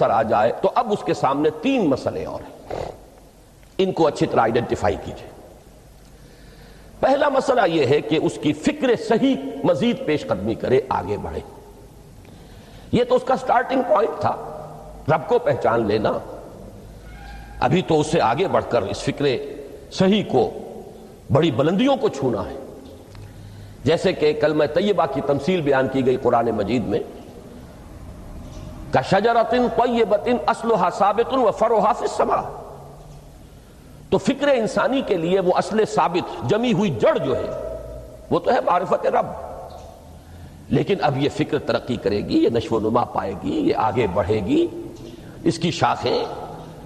میسر آ جائے تو اب اس کے سامنے 3 مسئلے اور ہیں، ان کو اچھی طرح آئیڈینٹیفائی کیجئے۔ پہلا مسئلہ یہ ہے کہ اس کی فکر صحیح مزید پیش قدمی کرے، آگے بڑھے۔ یہ تو اس کا سٹارٹنگ پوائنٹ تھا، رب کو پہچان لینا۔ ابھی تو اس سے آگے بڑھ کر اس فکر صحیح کو، بڑی بلندیوں کو چھونا ہے۔ جیسے کہ کلمہ طیبہ کی تمثیل بیان کی گئی قرآن مجید میں، کَشَجَرَةٍ طَيِّبَةٍ أَصْلُهَا ثَابِتٌ وَفَرْعُهَا فِي السَّمَاءِ۔ تو فکر انسانی کے لیے وہ اصل ثابت جمی ہوئی جڑ جو ہے وہ تو ہے معرفت رب، لیکن اب یہ فکر ترقی کرے گی، یہ نشو و نما پائے گی، یہ آگے بڑھے گی، اس کی شاخیں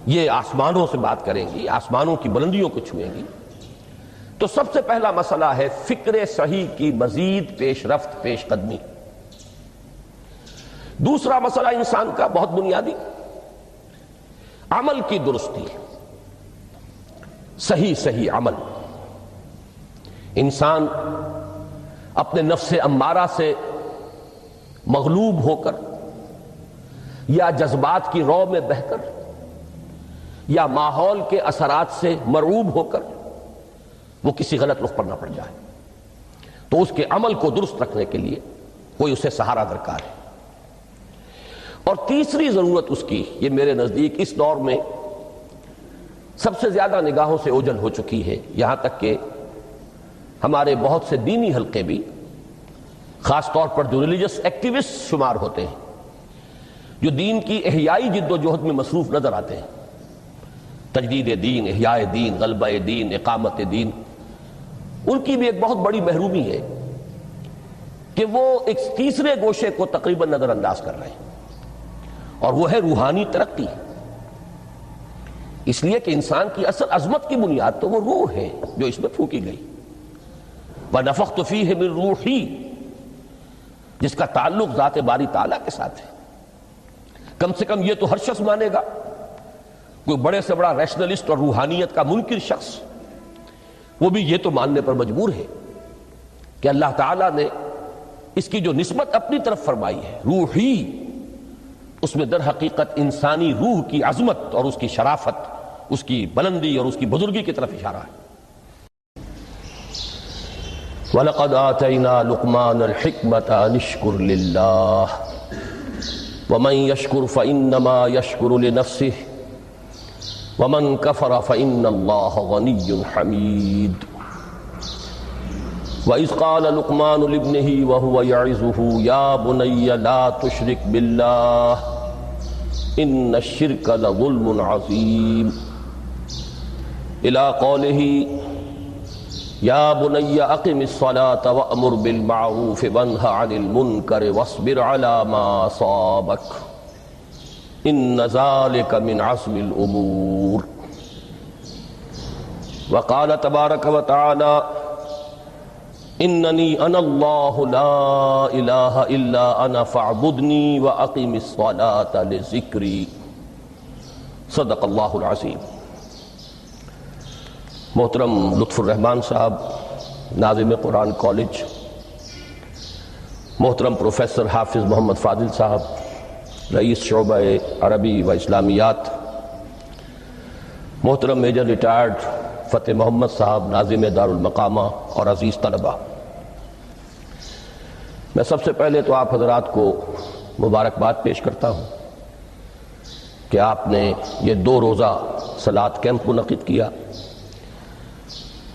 یہ آسمانوں سے بات کریں گی، آسمانوں کی بلندیوں کو چھوئیں گی۔ تو سب سے پہلا مسئلہ ہے فکر صحیح کی مزید پیش رفت، پیش قدمی۔ دوسرا مسئلہ انسان کا بہت بنیادی، عمل کی درستی، صحیح عمل۔ انسان اپنے نفس امارہ سے مغلوب ہو کر یا جذبات کی رو میں بہہ کر یا ماحول کے اثرات سے مرعوب ہو کر وہ کسی غلط رخ پر نہ پڑ جائے، تو اس کے عمل کو درست رکھنے کے لیے کوئی اسے سہارا درکار ہے۔ اور تیسری ضرورت اس کی، یہ میرے نزدیک اس دور میں سب سے زیادہ نگاہوں سے اوجھل ہو چکی ہے، یہاں تک کہ ہمارے بہت سے دینی حلقے بھی، خاص طور پر جو ریلیجس ایکٹیوسٹ شمار ہوتے ہیں، جو دین کی احیائی جد و جہد میں مصروف نظر آتے ہیں، تجدید دین، احیاء دین، غلبہ دین، اقامت دین، ان کی بھی ایک بہت بڑی محرومی ہے کہ وہ ایک تیسرے گوشے کو تقریباً نظر انداز کر رہے ہیں، اور وہ ہے روحانی ترقی۔ اس لیے کہ انسان کی اصل عظمت کی بنیاد تو وہ روح ہے جو اس میں پھونکی گئی، وَنَفَخْتُ فِيهِ مِن رُوحِي، جس کا تعلق ذات باری تعالیٰ کے ساتھ ہے۔ کم سے کم یہ تو ہر شخص مانے گا، کوئی بڑے سے بڑا ریشنلسٹ اور روحانیت کا منکر شخص وہ بھی یہ تو ماننے پر مجبور ہے کہ اللہ تعالیٰ نے اس کی جو نسبت اپنی طرف فرمائی ہے روحی، اس میں در حقیقت انسانی روح کی عظمت اور اس کی شرافت، اس کی بلندی اور اس کی بزرگی کی طرف اشارہ ہے۔ وَلَقَدْ آتَيْنَا لُقْمَانَ الْحِكْمَةَ أَنِ اشْكُرْ لِلَّهِ وَمَنْ يَشْكُرْ فَإِنَّمَا يَشْكُرُ لِنَفْسِهِ وَمَنْ كَفَرَ فَإِنَّ اللَّهَ غَنِيٌّ حَمِيدٌ۔ وَإِذْ قَالَ لُقْمَانُ لِابْنِهِ وَهُوَ يَعِظُهُ يَا بُنَيَّ لَا تُشْرِكْ بِاللَّهِ إِنَّ الشِّرْكَ لَظُلْمٌ عَظِيمٌ، إِلَى قَوْلِهِ یا بنی اقم الصلاة وأمر بالمعروف وانہ عن المنکر واصبر على ما أصابك ان ذلك من عزم الامور۔ وقال تبارک وتعالى اننی انا اللہ لا الہ الا انا فاعبدنی واقم الصلاة لذکری۔ صدق اللہ العظیم۔ محترم لطف الرحمان صاحب، ناظم قرآن کالج، محترم پروفیسر حافظ محمد فاضل صاحب، رئیس شعبہ عربی و اسلامیات، محترم میجر ریٹائرڈ فتح محمد صاحب، ناظم دارالمقامہ، اور عزیز طلبہ، میں سب سے پہلے تو آپ حضرات کو مبارکباد پیش کرتا ہوں کہ آپ نے یہ 2 روزہ صلاۃ کیمپ منعقد کیا۔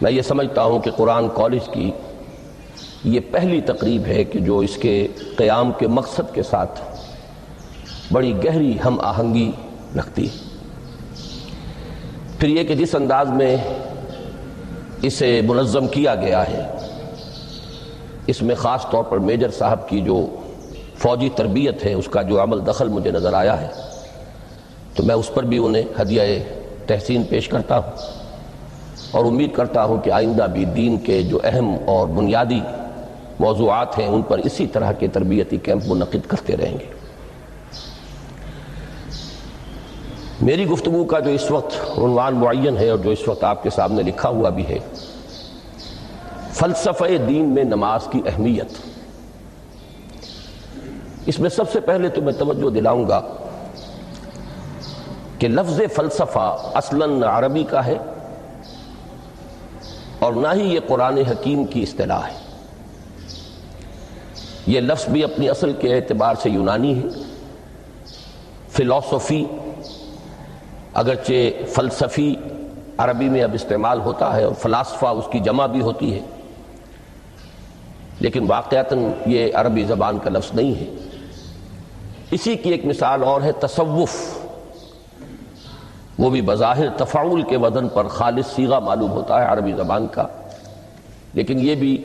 میں یہ سمجھتا ہوں کہ قرآن کالج کی یہ پہلی تقریب ہے کہ جو اس کے قیام کے مقصد کے ساتھ بڑی گہری ہم آہنگی رکھتی۔ پھر یہ کہ جس انداز میں اسے منظم کیا گیا ہے، اس میں خاص طور پر میجر صاحب کی جو فوجی تربیت ہے، اس کا جو عمل دخل مجھے نظر آیا ہے، تو میں اس پر بھی انہیں ہدیہ تحسین پیش کرتا ہوں، اور امید کرتا ہوں کہ آئندہ بھی دین کے جو اہم اور بنیادی موضوعات ہیں ان پر اسی طرح کے تربیتی کیمپ منعقد کرتے رہیں گے۔ میری گفتگو کا جو اس وقت عنوان معین ہے اور جو اس وقت آپ کے سامنے لکھا ہوا بھی ہے، فلسفہ دین میں نماز کی اہمیت۔ اس میں سب سے پہلے تو میں توجہ دلاؤں گا کہ لفظ فلسفہ اصلاً عربی کا ہے اور نہ ہی یہ قرآن حکیم کی اصطلاح ہے. یہ لفظ بھی اپنی اصل کے اعتبار سے یونانی ہے. فلسفی اگرچہ فلسفی عربی میں اب استعمال ہوتا ہے اور فلاسفہ اس کی جمع بھی ہوتی ہے، لیکن واقعتاً یہ عربی زبان کا لفظ نہیں ہے. اسی کی ایک مثال اور ہے تصوف. وہ بھی بظاہر تفاعل کے وزن پر خالص صیغہ معلوم ہوتا ہے عربی زبان کا، لیکن یہ بھی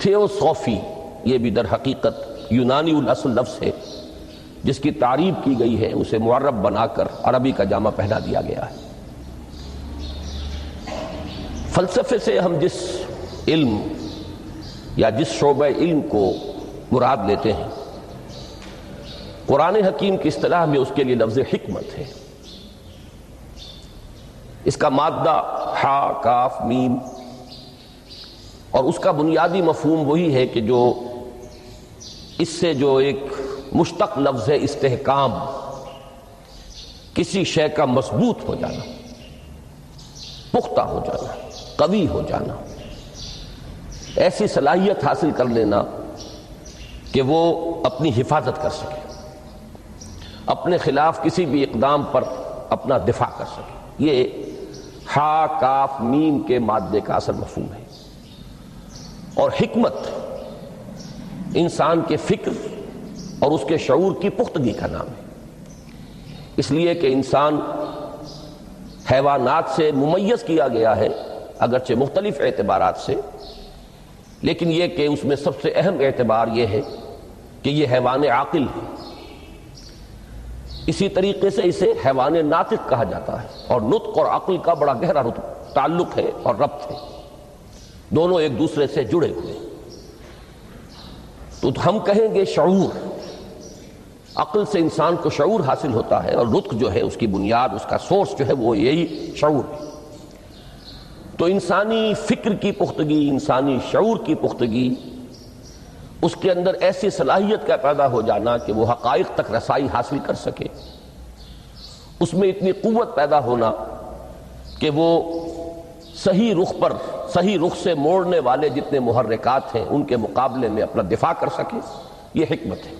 تھیوسوفی، یہ بھی در حقیقت یونانی الاصل لفظ ہے جس کی تعریف کی گئی ہے، اسے معرب بنا کر عربی کا جامہ پہنا دیا گیا ہے. فلسفے سے ہم جس علم یا جس شعبہ علم کو مراد لیتے ہیں، قرآن حکیم کی اصطلاح میں اس کے لیے لفظ حکمت ہے. اس کا مادہ ہا کاف میم، اور اس کا بنیادی مفہوم وہی ہے کہ جو اس سے جو ایک مشتق لفظ ہے استحکام، کسی شے کا مضبوط ہو جانا، پختہ ہو جانا، قوی ہو جانا، ایسی صلاحیت حاصل کر لینا کہ وہ اپنی حفاظت کر سکے، اپنے خلاف کسی بھی اقدام پر اپنا دفاع کر سکے. یہ ہا کاف میم کے مادے کا اصل مفہوم ہے. اور حکمت انسان کے فکر اور اس کے شعور کی پختگی کا نام ہے، اس لیے کہ انسان حیوانات سے ممیز کیا گیا ہے اگرچہ مختلف اعتبارات سے، لیکن یہ کہ اس میں سب سے اہم اعتبار یہ ہے کہ یہ حیوان عاقل ہے. اسی طریقے سے اسے حیوان ناطق کہا جاتا ہے، اور نطق اور عقل کا بڑا گہرا تعلق ہے اور ربط ہے، دونوں ایک دوسرے سے جڑے ہوئے. تو ہم کہیں گے شعور، عقل سے انسان کو شعور حاصل ہوتا ہے، اور نطق جو ہے اس کی بنیاد، اس کا سورس جو ہے وہ یہی شعور ہے. تو انسانی فکر کی پختگی، انسانی شعور کی پختگی، اس کے اندر ایسی صلاحیت کا پیدا ہو جانا کہ وہ حقائق تک رسائی حاصل کر سکے، اس میں اتنی قوت پیدا ہونا کہ وہ صحیح رخ پر، صحیح رخ سے موڑنے والے جتنے محرکات ہیں ان کے مقابلے میں اپنا دفاع کر سکے، یہ حکمت ہے.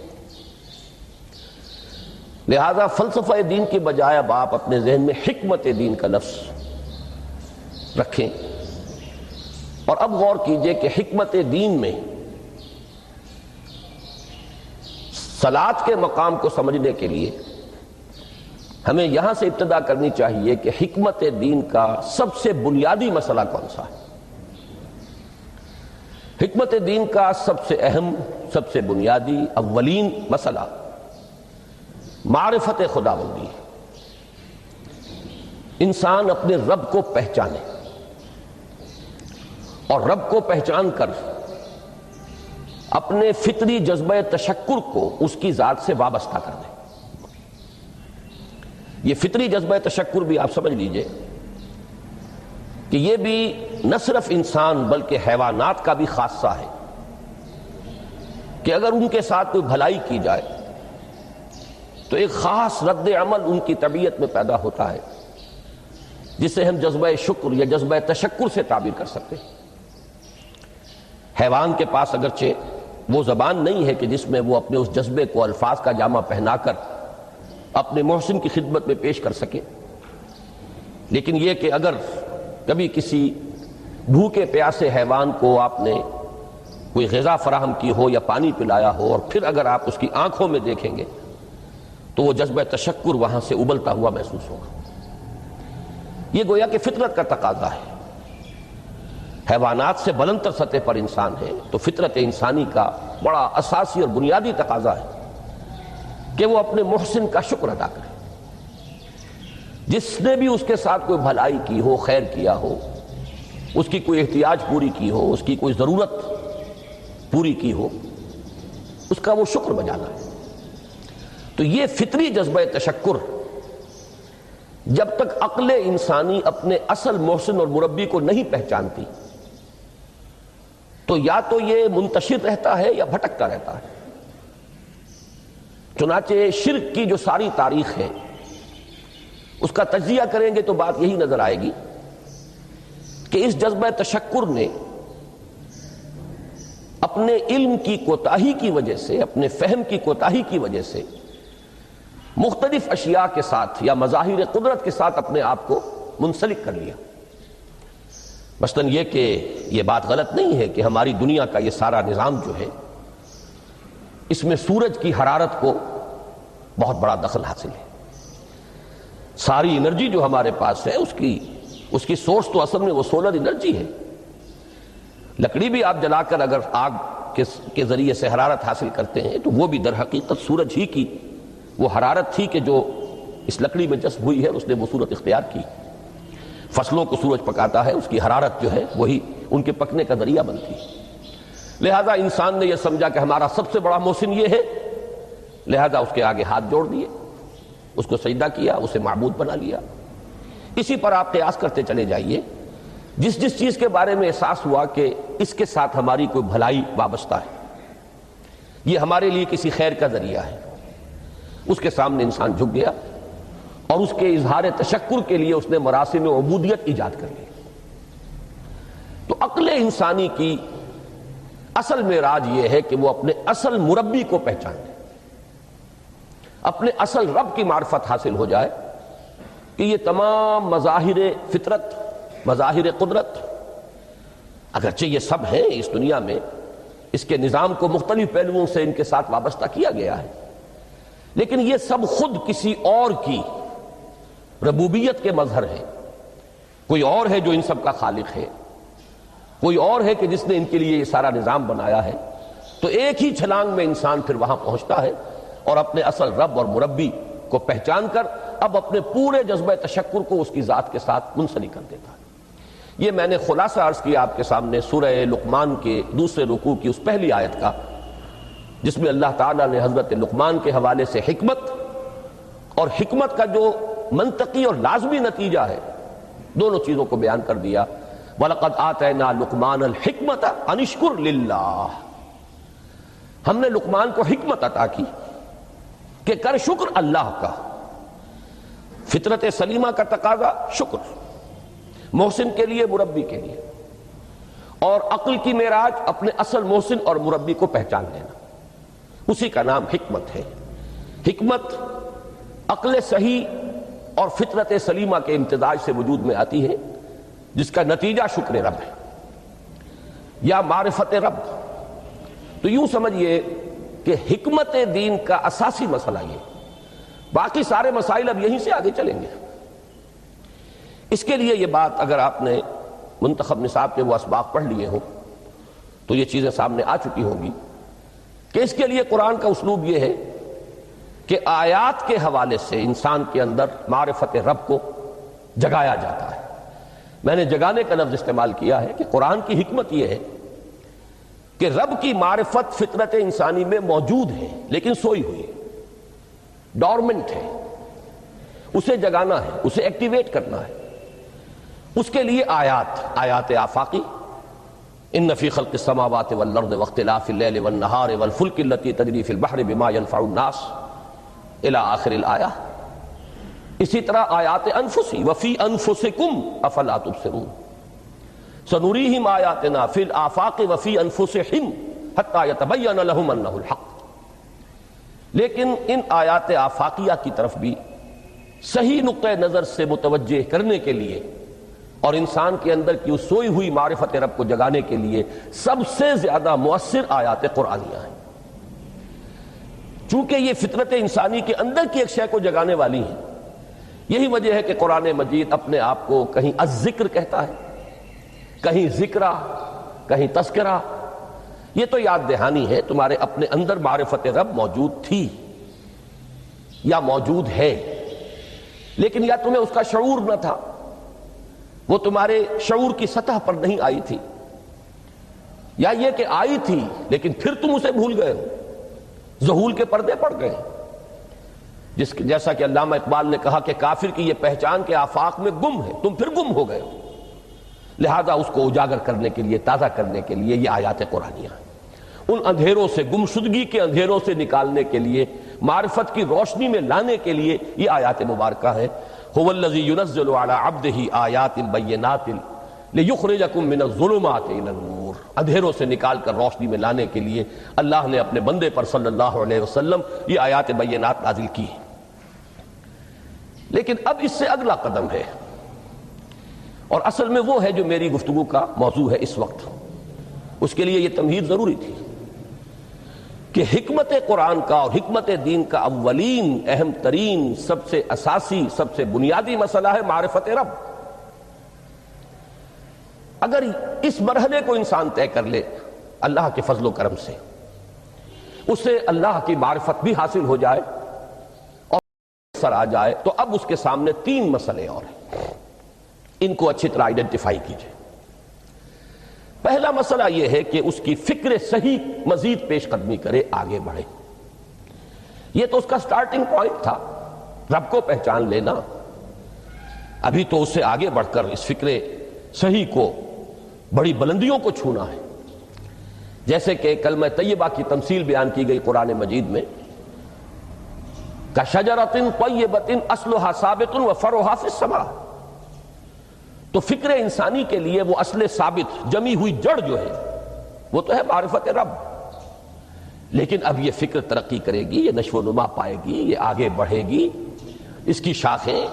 لہذا فلسفہ دین کی بجائے اب آپ اپنے ذہن میں حکمت دین کا لفظ رکھیں، اور اب غور کیجئے کہ حکمت دین میں صلاۃ کے مقام کو سمجھنے کے لیے ہمیں یہاں سے ابتدا کرنی چاہیے کہ حکمت دین کا سب سے بنیادی مسئلہ کون سا ہے. حکمت دین کا سب سے اہم، سب سے بنیادی، اولین مسئلہ معرفت خداوندی ہے. انسان اپنے رب کو پہچانے اور رب کو پہچان کر اپنے فطری جذبہ تشکر کو اس کی ذات سے وابستہ کر دیں. یہ فطری جذبہ تشکر بھی آپ سمجھ لیجئے کہ یہ بھی نہ صرف انسان بلکہ حیوانات کا بھی خاصہ ہے کہ اگر ان کے ساتھ کوئی بھلائی کی جائے تو ایک خاص رد عمل ان کی طبیعت میں پیدا ہوتا ہے جسے ہم جذبہ شکر یا جذبہ تشکر سے تعبیر کر سکتے ہیں. حیوان کے پاس اگرچہ وہ زبان نہیں ہے کہ جس میں وہ اپنے اس جذبے کو الفاظ کا جامہ پہنا کر اپنے محسن کی خدمت میں پیش کر سکے، لیکن یہ کہ اگر کبھی کسی بھوکے پیاسے حیوان کو آپ نے کوئی غذا فراہم کی ہو یا پانی پلایا ہو، اور پھر اگر آپ اس کی آنکھوں میں دیکھیں گے تو وہ جذبہ تشکر وہاں سے ابلتا ہوا محسوس ہوگا. یہ گویا کہ فطرت کا تقاضا ہے. حیوانات سے بلندتر سطح پر انسان ہے تو فطرت انسانی کا بڑا اساسی اور بنیادی تقاضا ہے کہ وہ اپنے محسن کا شکر ادا کرے. جس نے بھی اس کے ساتھ کوئی بھلائی کی ہو، خیر کیا ہو، اس کی کوئی احتیاج پوری کی ہو، اس کی کوئی ضرورت پوری کی ہو، اس کا وہ شکر بجانا ہے. تو یہ فطری جذبہ تشکر جب تک عقل انسانی اپنے اصل محسن اور مربی کو نہیں پہچانتی تو یا تو یہ منتشر رہتا ہے یا بھٹکتا رہتا ہے. چنانچہ شرک کی جو ساری تاریخ ہے اس کا تجزیہ کریں گے تو بات یہی نظر آئے گی کہ اس جذبہ تشکر نے اپنے علم کی کوتاہی کی وجہ سے، اپنے فہم کی کوتاہی کی وجہ سے مختلف اشیاء کے ساتھ یا مظاہر قدرت کے ساتھ اپنے آپ کو منسلک کر لیا۔ مثلاً یہ کہ یہ بات غلط نہیں ہے کہ ہماری دنیا کا یہ سارا نظام جو ہے اس میں سورج کی حرارت کو بہت بڑا دخل حاصل ہے۔ ساری انرجی جو ہمارے پاس ہے اس کی سورس تو اصل میں وہ سولر انرجی ہے۔ لکڑی بھی آپ جلا کر اگر آگ کے ذریعے سے حرارت حاصل کرتے ہیں تو وہ بھی در حقیقت سورج ہی کی وہ حرارت تھی کہ جو اس لکڑی میں جذب ہوئی ہے، اس نے وہ صورت اختیار کی۔ فصلوں کو سورج پکاتا ہے، اس کی حرارت جو ہے وہی ان کے پکنے کا ذریعہ بنتی ہے۔ لہذا انسان نے یہ سمجھا کہ ہمارا سب سے بڑا محسن یہ ہے، لہذا اس کے آگے ہاتھ جوڑ دیے، اس کو سجدہ کیا، اسے معبود بنا لیا۔ اسی پر آپ قیاس کرتے چلے جائیے، جس چیز کے بارے میں احساس ہوا کہ اس کے ساتھ ہماری کوئی بھلائی وابستہ ہے، یہ ہمارے لیے کسی خیر کا ذریعہ ہے، اس کے سامنے انسان جھک گیا اور اس کے اظہار تشکر کے لیے اس نے مراسم عبودیت ایجاد کر لی۔ تو عقل انسانی کی اصل معراج یہ ہے کہ وہ اپنے اصل مربی کو پہچانے، اپنے اصل رب کی معرفت حاصل ہو جائے کہ یہ تمام مظاہر فطرت، مظاہر قدرت، اگرچہ یہ سب ہیں اس دنیا میں، اس کے نظام کو مختلف پہلوؤں سے ان کے ساتھ وابستہ کیا گیا ہے، لیکن یہ سب خود کسی اور کی ربوبیت کے مظہر ہیں۔ کوئی اور ہے جو ان سب کا خالق ہے، کوئی اور ہے کہ جس نے ان کے لیے یہ سارا نظام بنایا ہے۔ تو ایک ہی چھلانگ میں انسان پھر وہاں پہنچتا ہے اور اپنے اصل رب اور مربی کو پہچان کر اب اپنے پورے جذبہ تشکر کو اس کی ذات کے ساتھ منسلک کر دیتا ہے۔ یہ میں نے خلاصہ عرض کیا آپ کے سامنے سورہ لقمان کے دوسرے رکوع کی اس پہلی آیت کا، جس میں اللہ تعالیٰ نے حضرت لقمان کے حوالے سے حکمت اور حکمت کا جو منطقی اور لازمی نتیجہ ہے، دونوں چیزوں کو بیان کر دیا۔ وَلَقَدْ آتَيْنَا لُقْمَانَ الْحِكْمَةَ أَنِ اشْكُرْ لِلَّهِ، ہم نے لقمان کو حکمت عطا کی کہ کر شکر اللہ کا۔ فطرت سلیمہ کا تقاضا شکر، محسن کے لیے، مربی کے لیے، اور عقل کی معراج اپنے اصل محسن اور مربی کو پہچان لینا، اسی کا نام حکمت ہے۔ حکمت عقل صحیح اور فطرت سلیمہ کے امتزاج سے وجود میں آتی ہے، جس کا نتیجہ شکر رب ہے یا معرفت رب۔ تو یوں سمجھئے کہ حکمت دین کا اساسی مسئلہ یہ، باقی سارے مسائل اب یہیں سے آگے چلیں گے۔ اس کے لیے یہ بات اگر آپ نے منتخب نصاب کے وہ اسباق پڑھ لیے ہوں تو یہ چیزیں سامنے آ چکی ہوں گی کہ اس کے لیے قرآن کا اسلوب یہ ہے کہ آیات کے حوالے سے انسان کے اندر معرفت رب کو جگایا جاتا ہے۔ میں نے جگانے کا لفظ استعمال کیا ہے کہ قرآن کی حکمت یہ ہے کہ رب کی معرفت فطرت انسانی میں موجود ہے لیکن سوئی ہوئی ہے، ڈورمنٹ ہے، اسے جگانا ہے، اسے ایکٹیویٹ کرنا ہے۔ اس کے لیے آیات آفاقی، ان فی خلق السماوات والارض واختلاف اللیل والنہار والفلک التی تجری فی البحر بما ینفع الناس الی آخر الآیہ۔ اسی طرح آیات انفسی وفی انفسکم افلا تبصرون، سنریہم آیاتنا فی الآفاق وفی انفسہم حتی یتبین لہم انہ الحق۔ لیکن ان آیات آفاقیہ کی طرف بھی صحیح نقطہ نظر سے متوجہ کرنے کے لیے اور انسان کے اندر کی اس سوئی ہوئی معرفت رب کو جگانے کے لیے سب سے زیادہ مؤثر آیات قرآنیہ ہیں، چونکہ یہ فطرت انسانی کے اندر کی ایک شے کو جگانے والی ہیں۔ یہی وجہ ہے کہ قرآن مجید اپنے آپ کو کہیں الذکر کہتا ہے، کہیں ذکرہ، کہیں تذکرہ۔ یہ تو یاد دہانی ہے، تمہارے اپنے اندر معرفت رب موجود تھی یا موجود ہے، لیکن یا تمہیں اس کا شعور نہ تھا، وہ تمہارے شعور کی سطح پر نہیں آئی تھی، یا یہ کہ آئی تھی لیکن پھر تم اسے بھول گئے ہو، ذہول کے پردے پڑ گئے۔ جیسا کہ علامہ اقبال نے کہا کہ کافر کی یہ پہچان کے آفاق میں گم ہے، تم پھر گم ہو گئے ہو۔ لہذا اس کو اجاگر کرنے کے لیے، تازہ کرنے کے لیے یہ آیات قرآنیہ ہیں، ان اندھیروں سے، گمشدگی کے اندھیروں سے نکالنے کے لیے، معرفت کی روشنی میں لانے کے لیے یہ آیات مبارکہ ہے۔ هو الذی ينزل على عبده آیات بینات لیخرجکم من الظلمات الی النور، اندھیروں سے نکال کر روشنی میں لانے کے لیے اللہ نے اپنے بندے پر صلی اللہ علیہ وسلم یہ آیات بینات نازل کی ہیں۔ لیکن اب اس سے اگلا قدم ہے، اور اصل میں وہ ہے جو میری گفتگو کا موضوع ہے اس وقت۔ اس کے لیے یہ تمہید ضروری تھی کہ حکمت قرآن کا اور حکمت دین کا اولین، اہم ترین، سب سے اساسی، سب سے بنیادی مسئلہ ہے معرفت رب۔ اگر اس مرحلے کو انسان طے کر لے اللہ کے فضل و کرم سے، اسے اللہ کی معرفت بھی حاصل ہو جائے اور سر آ جائے، تو اب اس کے سامنے تین مسئلے اور ہیں، ان کو اچھی طرح آئیڈینٹیفائی کیجئے۔ پہلا مسئلہ یہ ہے کہ اس کی فکر صحیح مزید پیش قدمی کرے، آگے بڑھے۔ یہ تو اس کا سٹارٹنگ پوائنٹ تھا، رب کو پہچان لینا۔ ابھی تو اس سے آگے بڑھ کر اس فکر صحیح کو، بڑی بلندیوں کو چھونا ہے۔ جیسے کہ کلمہ طیبہ کی تمثیل بیان کی گئی قرآن مجید میں، کَشَجَرَةٍ طَیِّبَةٍ أَصْلُهَا ثَابِتٌ وَفَرْعُهَا فِي السَّمَاءِ۔ تو فکر انسانی کے لیے وہ اصل ثابت جمی ہوئی جڑ جو ہے وہ تو ہے معرفت رب، لیکن اب یہ فکر ترقی کرے گی، یہ نشو و نما پائے گی، یہ آگے بڑھے گی، اس کی شاخیں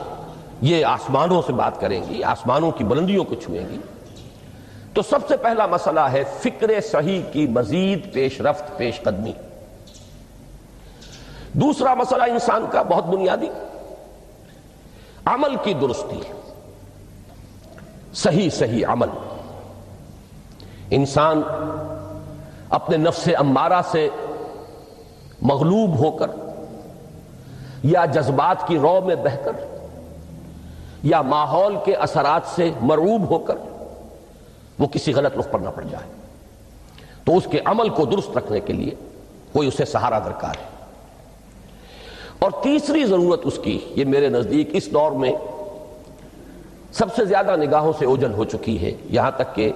یہ آسمانوں سے بات کریں گی، آسمانوں کی بلندیوں کو چھوئیں گی۔ تو سب سے پہلا مسئلہ ہے فکر صحیح کی مزید پیش رفت، پیش قدمی۔ دوسرا مسئلہ انسان کا بہت بنیادی، عمل کی درستی، صحیح عمل۔ انسان اپنے نفس امارہ سے مغلوب ہو کر، یا جذبات کی رو میں بہہ کر، یا ماحول کے اثرات سے مرعوب ہو کر وہ کسی غلط رخ پر نہ پڑ جائے، تو اس کے عمل کو درست رکھنے کے لیے کوئی اسے سہارا درکار ہے۔ اور تیسری ضرورت اس کی، یہ میرے نزدیک اس دور میں سب سے زیادہ نگاہوں سے اوجھل ہو چکی ہے، یہاں تک کہ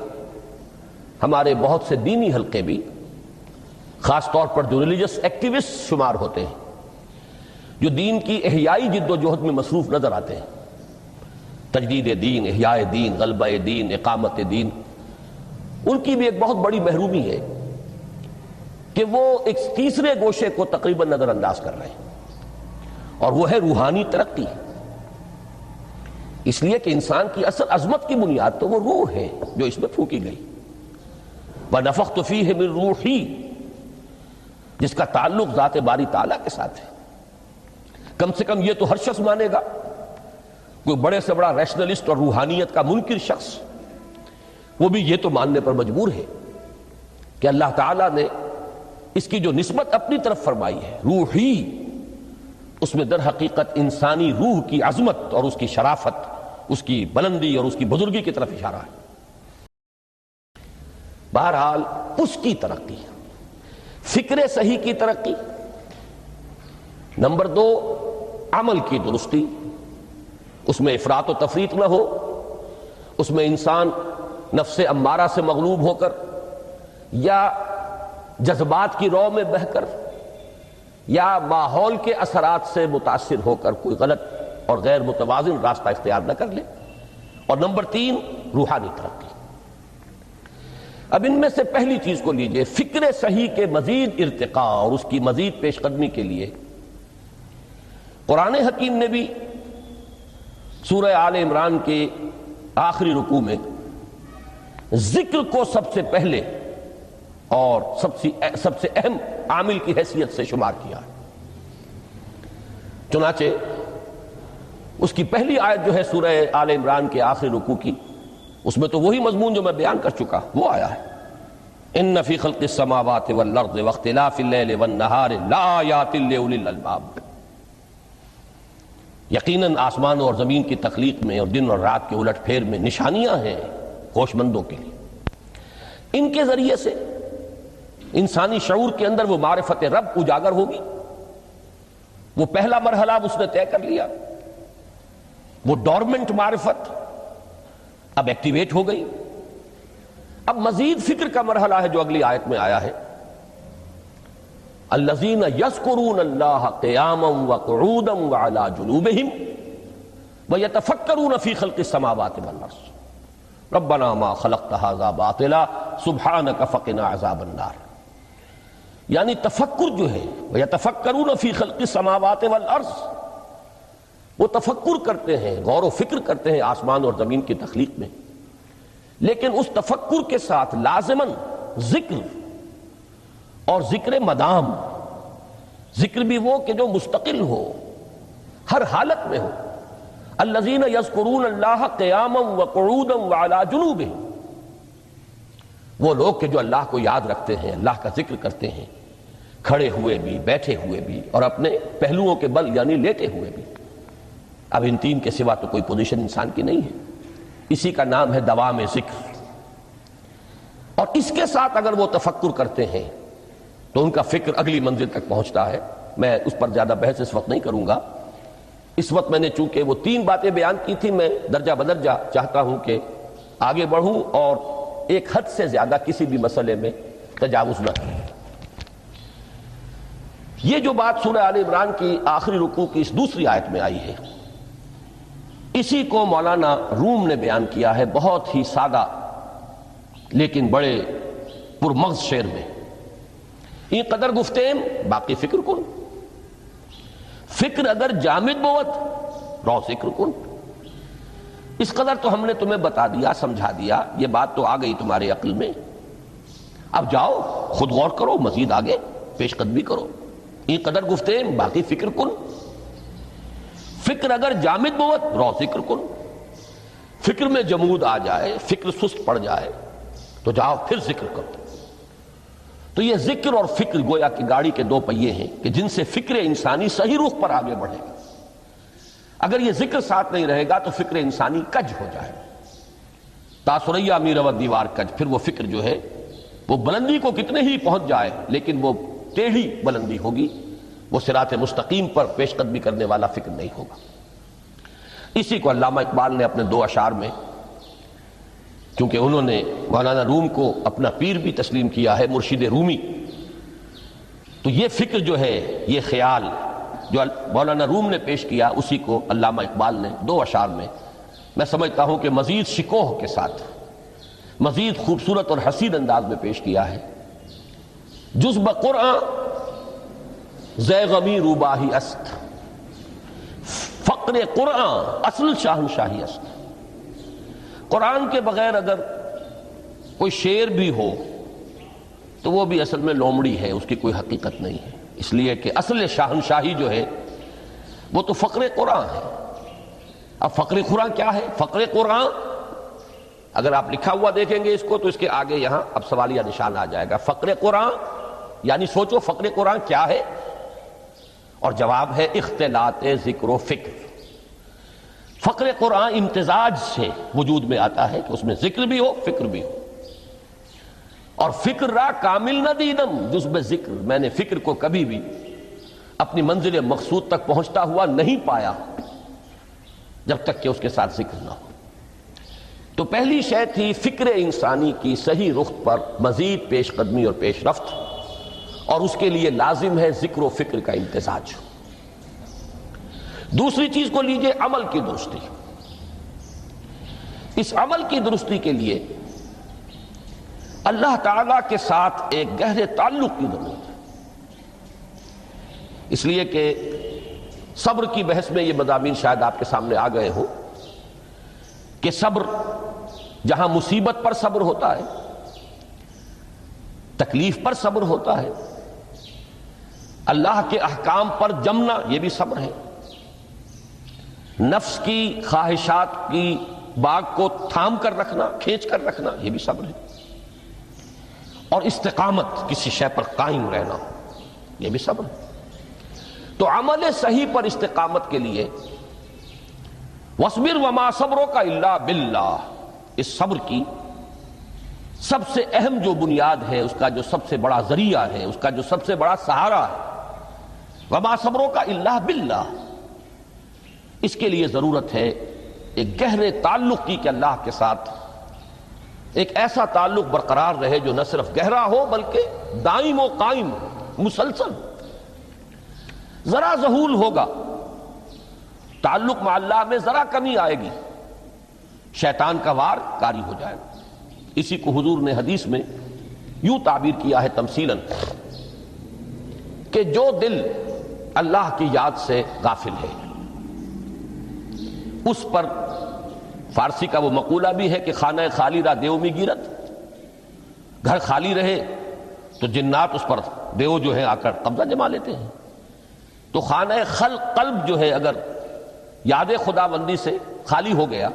ہمارے بہت سے دینی حلقے بھی، خاص طور پر جو ریلیجس ایکٹیوسٹ شمار ہوتے ہیں، جو دین کی احیائی جد و جہد میں مصروف نظر آتے ہیں، تجدید دین، احیاء دین، غلبہ دین، اقامت دین، ان کی بھی ایک بہت بڑی محرومی ہے کہ وہ ایک تیسرے گوشے کو تقریباً نظر انداز کر رہے ہیں، اور وہ ہے روحانی ترقی۔ اس لیے کہ انسان کی اصل عظمت کی بنیاد تو وہ روح ہے جو اس میں پھونکی گئی، وَنَفَخْتُ فِيهِ مِن رُوحِي، جس کا تعلق ذات باری تعالیٰ کے ساتھ ہے۔ کم سے کم یہ تو ہر شخص مانے گا، کوئی بڑے سے بڑا ریشنلسٹ اور روحانیت کا منکر شخص وہ بھی یہ تو ماننے پر مجبور ہے کہ اللہ تعالیٰ نے اس کی جو نسبت اپنی طرف فرمائی ہے روحی، اس میں در حقیقت انسانی روح کی عظمت اور اس کی شرافت، اس کی بلندی اور اس کی بزرگی کی طرف اشارہ ہے۔ بہرحال اس کی ترقی، فکر صحیح کی ترقی۔ نمبر دو، عمل کی درستی، اس میں افراط و تفریط نہ ہو، اس میں انسان نفس امارہ سے مغلوب ہو کر یا جذبات کی رو میں بہہ کر یا ماحول کے اثرات سے متاثر ہو کر کوئی غلط اور غیر متوازن راستہ اختیار نہ کر لے۔ اور نمبر تین، روحانی ترقی۔ اب ان میں سے پہلی چیز کو لیجئے، فکر صحیح کے مزید ارتقاء اور اس کی مزید پیش قدمی کے لیے قرآن حکیم نے بھی سورہ آل عمران کے آخری رکوع میں ذکر کو سب سے پہلے اور سب سے اہم عامل کی حیثیت سے شمار کیا ہے۔ چنانچہ اس کی پہلی آیت جو ہے سورہ آل عمران کے آخری رکوع کی، اس میں تو وہی مضمون جو میں بیان کر چکا وہ آیا ہے، ان فی خلق السماوات والارض واختلاف اللیل والنہار لآیات لأولی الالباب۔ یقیناً آسمانوں اور زمین کی تخلیق میں اور دن اور رات کے الٹ پھیر میں نشانیاں ہیں ہوش مندوں کے لیے۔ ان کے ذریعے سے انسانی شعور کے اندر وہ معرفت رب اجاگر ہوگی۔ وہ پہلا مرحلہ اب اس نے طے کر لیا، وہ ڈورمنٹ معرفت اب ایکٹیویٹ ہو گئی۔ اب مزید فکر کا مرحلہ ہے جو اگلی آیت میں آیا ہے، الذین یذکرون اللہ قیاما وقعودا وعلی جنوبہم وَيَتَفَكَّرُونَ فِي خَلْقِ السَّمَاوَاتِ وَالْأَرْضِ رَبَّنَا مَا خَلَقْتَ هَذَا بَاطِلًا سُبْحَانَكَ فَقِنَا عَذَابَ النَّارِ۔ یعنی تفکر جو ہے وَيَتَفَكَّرُونَ فِي خَلْقِ السَّمَاوَاتِ وَالْأَرْضِ، وہ تفکر کرتے ہیں، غور و فکر کرتے ہیں آسمان اور زمین کی تخلیق میں، لیکن اس تفکر کے ساتھ لازماً ذکر، اور ذکر مدام، ذکر بھی وہ کہ جو مستقل ہو، ہر حالت میں ہو۔ الذین یذکرون اللہ قیاما وقعودا وعلی جنوبہم، وہ لوگ کہ جو اللہ کو یاد رکھتے ہیں، اللہ کا ذکر کرتے ہیں، کھڑے ہوئے بھی، بیٹھے ہوئے بھی، اور اپنے پہلوؤں کے بل یعنی لیٹے ہوئے بھی۔ اب ان تین کے سوا تو کوئی پوزیشن انسان کی نہیں ہے، اسی کا نام ہے دوام ذکر۔ اور اس کے ساتھ اگر وہ تفکر کرتے ہیں تو ان کا فکر اگلی منزل تک پہنچتا ہے۔ میں اس پر زیادہ بحث اس وقت نہیں کروں گا، اس وقت میں نے چونکہ وہ تین باتیں بیان کی تھی، میں درجہ بدرجہ چاہتا ہوں کہ آگے بڑھوں اور ایک حد سے زیادہ کسی بھی مسئلے میں تجاوز نہ کروں۔ یہ جو بات سورہ آل عمران کی آخری رکوع کی اس دوسری آیت میں آئی ہے، اسی کو مولانا روم نے بیان کیا ہے بہت ہی سادہ لیکن بڑے پرمغز شعر میں۔ این قدر گفتیم باقی فکر کن، فکر اگر جامد بوت رو ذکر کن۔ اس قدر تو ہم نے تمہیں بتا دیا، سمجھا دیا، یہ بات تو آ گئی تمہارے عقل میں، اب جاؤ خود غور کرو، مزید آگے پیش قدمی کرو۔ این قدر گفتیم باقی فکر کن، فکر اگر جامد بوت رو ذکر کن۔ فکر میں جمود آ جائے، فکر سست پڑ جائے تو جاؤ پھر ذکر کرو۔ تو یہ ذکر اور فکر گویا کہ گاڑی کے دو پہیے ہیں کہ جن سے فکر انسانی صحیح رخ پر آگے بڑھے گا۔ اگر یہ ذکر ساتھ نہیں رہے گا تو فکر انسانی کج ہو جائے، تاثریا میرا دیوار کج، پھر وہ فکر جو ہے وہ بلندی کو کتنے ہی پہنچ جائے لیکن وہ ٹیڑھی بلندی ہوگی، وہ صراط مستقیم پر پیش قدمی کرنے والا فکر نہیں ہوگا۔ اسی کو علامہ اقبال نے اپنے دو اشعار میں، کیونکہ انہوں نے مولانا روم کو اپنا پیر بھی تسلیم کیا ہے، مرشد رومی، تو یہ فکر جو ہے، یہ خیال جو مولانا روم نے پیش کیا، اسی کو علامہ اقبال نے دو اشعار میں میں سمجھتا ہوں کہ مزید شکوہ کے ساتھ، مزید خوبصورت اور حسین انداز میں پیش کیا ہے۔ جز بقرآن زے غمی روباہی است، فقر قرآن اصل شاہنشاہی است۔ قرآن کے بغیر اگر کوئی شعر بھی ہو تو وہ بھی اصل میں لومڑی ہے، اس کی کوئی حقیقت نہیں ہے، اس لیے کہ اصل شاہنشاہی جو ہے وہ تو فقر قرآن ہے۔ اب فقر قرآن کیا ہے؟ فقر قرآن اگر آپ لکھا ہوا دیکھیں گے اس کو تو اس کے آگے یہاں اب سوالیہ نشان آ جائے گا۔ فقر قرآن یعنی سوچو فقر قرآن کیا ہے، اور جواب ہے اختلاط ذکر و فکر۔ فقر قرآن امتزاج سے وجود میں آتا ہے کہ اس میں ذکر بھی ہو، فکر بھی ہو۔ اور فکر را کامل نہ دیدم جز بے ذکر، میں نے فکر کو کبھی بھی اپنی منزل مقصود تک پہنچتا ہوا نہیں پایا جب تک کہ اس کے ساتھ ذکر نہ ہو۔ تو پہلی شے تھی فکر انسانی کی صحیح رخ پر مزید پیش قدمی اور پیش رفت، اور اس کے لیے لازم ہے ذکر و فکر کا امتزاج۔ دوسری چیز کو لیجئے عمل کی درستی۔ اس عمل کی درستی کے لیے اللہ تعالیٰ کے ساتھ ایک گہرے تعلق کی ضرورت ہے، اس لیے کہ صبر کی بحث میں یہ مضامین شاید آپ کے سامنے آ گئے ہو کہ صبر، جہاں مصیبت پر صبر ہوتا ہے، تکلیف پر صبر ہوتا ہے، اللہ کے احکام پر جمنا یہ بھی صبر ہے، نفس کی خواہشات کی باغ کو تھام کر رکھنا، کھینچ کر رکھنا یہ بھی صبر ہے، اور استقامت کسی شے پر قائم رہنا یہ بھی صبر ہے۔ تو عمل صحیح پر استقامت کے لیے وَاصْبِرْ وَمَا صَبْرُكَ إِلَّا بِاللَّهِ، اس صبر کی سب سے اہم جو بنیاد ہے، اس کا جو سب سے بڑا ذریعہ ہے، اس کا جو سب سے بڑا سہارا ہے، وَمَا صَبْرُكَ إِلَّا بِاللَّهِ، اس کے لیے ضرورت ہے ایک گہرے تعلق کی کہ اللہ کے ساتھ ایک ایسا تعلق برقرار رہے جو نہ صرف گہرا ہو بلکہ دائم و قائم، مسلسل۔ ذرا ظہول ہوگا تعلق مع اللہ میں ذرا کمی آئے گی، شیطان کا وار کاری ہو جائے گا۔ اسی کو حضور نے حدیث میں یوں تعبیر کیا ہے تمثیلاً کہ جو دل اللہ کی یاد سے غافل ہے اس پر، فارسی کا وہ مقولہ بھی ہے کہ خانہ خالی را دیو میں گیرت، گھر خالی رہے تو جنات اس پر دیو جو ہے آ کر قبضہ جما لیتے ہیں۔ تو خانہ قلب جو ہے اگر یاد خدا بندی سے خالی ہو گیا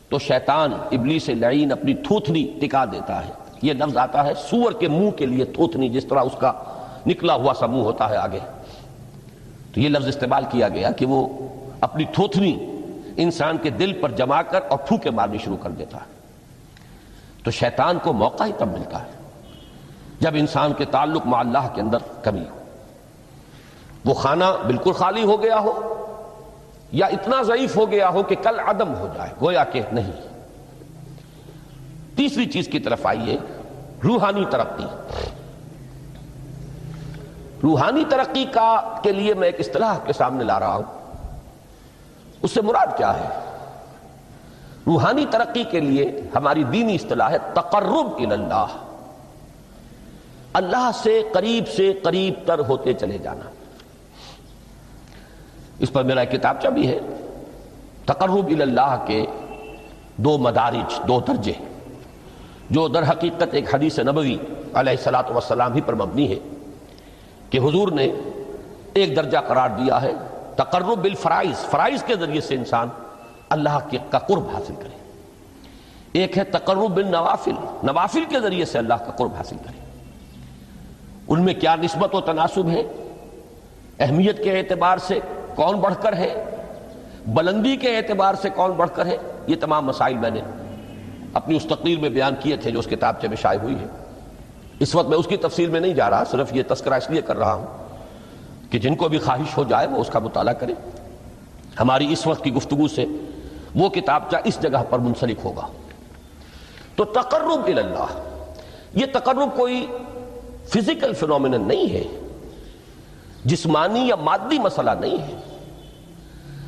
تو شیطان ابلیس لعین اپنی تھوتنی ٹکا دیتا ہے۔ یہ لفظ آتا ہے سور کے منہ کے لیے تھوتنی، جس طرح اس کا نکلا ہوا سا منہ ہوتا ہے آگے، تو یہ لفظ استعمال کیا گیا کہ وہ اپنی تھوتنی انسان کے دل پر جما کر اور پھوکے مارنی شروع کر دیتا ہے۔ تو شیطان کو موقع ہی تب ملتا ہے جب انسان کے تعلق مع اللہ کے اندر کمی ہو، وہ خانہ بالکل خالی ہو گیا ہو یا اتنا ضعیف ہو گیا ہو کہ کل عدم ہو جائے، گویا کہ نہیں۔ تیسری چیز کی طرف آئیے، روحانی ترقی۔ روحانی ترقی کے لیے میں ایک اصطلاح کے سامنے لا رہا ہوں، اس سے مراد کیا ہے؟ روحانی ترقی کے لیے ہماری دینی اصطلاح ہے تقرب الی اللہ، اللہ سے قریب تر ہوتے چلے جانا۔ اس پر میرا ایک کتابچہ بھی ہے، تقرب الی اللہ کے دو مدارج، دو درجے، جو در حقیقت ایک حدیث نبوی علیہ الصلوۃ والسلام ہی پر مبنی ہے کہ حضور نے ایک درجہ قرار دیا ہے تقرب بالفرائض، فرائض کے ذریعے سے انسان اللہ کا قرب حاصل کرے۔ ایک ہے تقرب بالنوافل، نوافل کے ذریعے سے اللہ کا قرب حاصل کرے۔ ان میں کیا نسبت و تناسب ہے، اہمیت کے اعتبار سے کون بڑھ کر ہے، بلندی کے اعتبار سے کون بڑھ کر ہے، یہ تمام مسائل میں نے اپنی اس تقریر میں بیان کیے تھے جو اس کتابچے میں شائع ہوئی ہے۔ اس وقت میں اس کی تفصیل میں نہیں جا رہا، صرف یہ تذکرہ اس لیے کر رہا ہوں کہ جن کو بھی خواہش ہو جائے وہ اس کا مطالعہ کرے۔ ہماری اس وقت کی گفتگو سے وہ کتابچہ اس جگہ پر منسلک ہوگا۔ تو تقرب الی اللہ، یہ تقرب کوئی فزیکل فینومینن نہیں ہے، جسمانی یا مادی مسئلہ نہیں ہے۔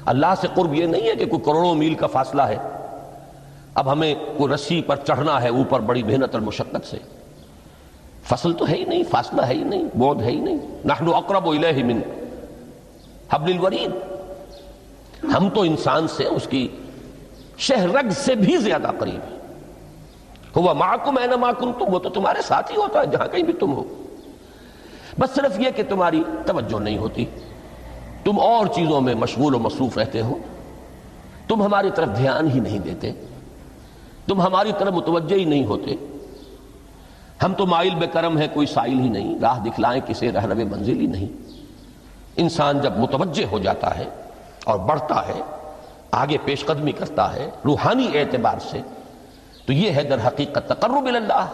اللہ سے قرب یہ نہیں ہے کہ کوئی کروڑوں میل کا فاصلہ ہے، اب ہمیں کوئی رسی پر چڑھنا ہے اوپر بڑی محنت اور مشقت سے، فصل تو ہے ہی نہیں، فاصلہ ہے ہی نہیں، بعد ہے ہی نہیں۔ نحن اقرب الیہ من حبل الورید، ہم تو انسان سے اس کی شہرگ سے بھی زیادہ قریب ہیں۔ ہوا معکم اینما کنتم، وہ تو تمہارے ساتھ ہی ہوتا ہے جہاں کہیں بھی تم ہو، بس صرف یہ کہ تمہاری توجہ نہیں ہوتی، تم اور چیزوں میں مشغول و مصروف رہتے ہو، تم ہماری طرف دھیان ہی نہیں دیتے، تم ہماری طرف متوجہ ہی نہیں ہوتے۔ ہم تو مائل بے کرم ہے، کوئی سائل ہی نہیں، راہ دکھلائیں کسے رہنو منزل ہی نہیں۔ انسان جب متوجہ ہو جاتا ہے اور بڑھتا ہے، آگے پیش قدمی کرتا ہے روحانی اعتبار سے، تو یہ ہے در حقیقت تقرب الی اللہ،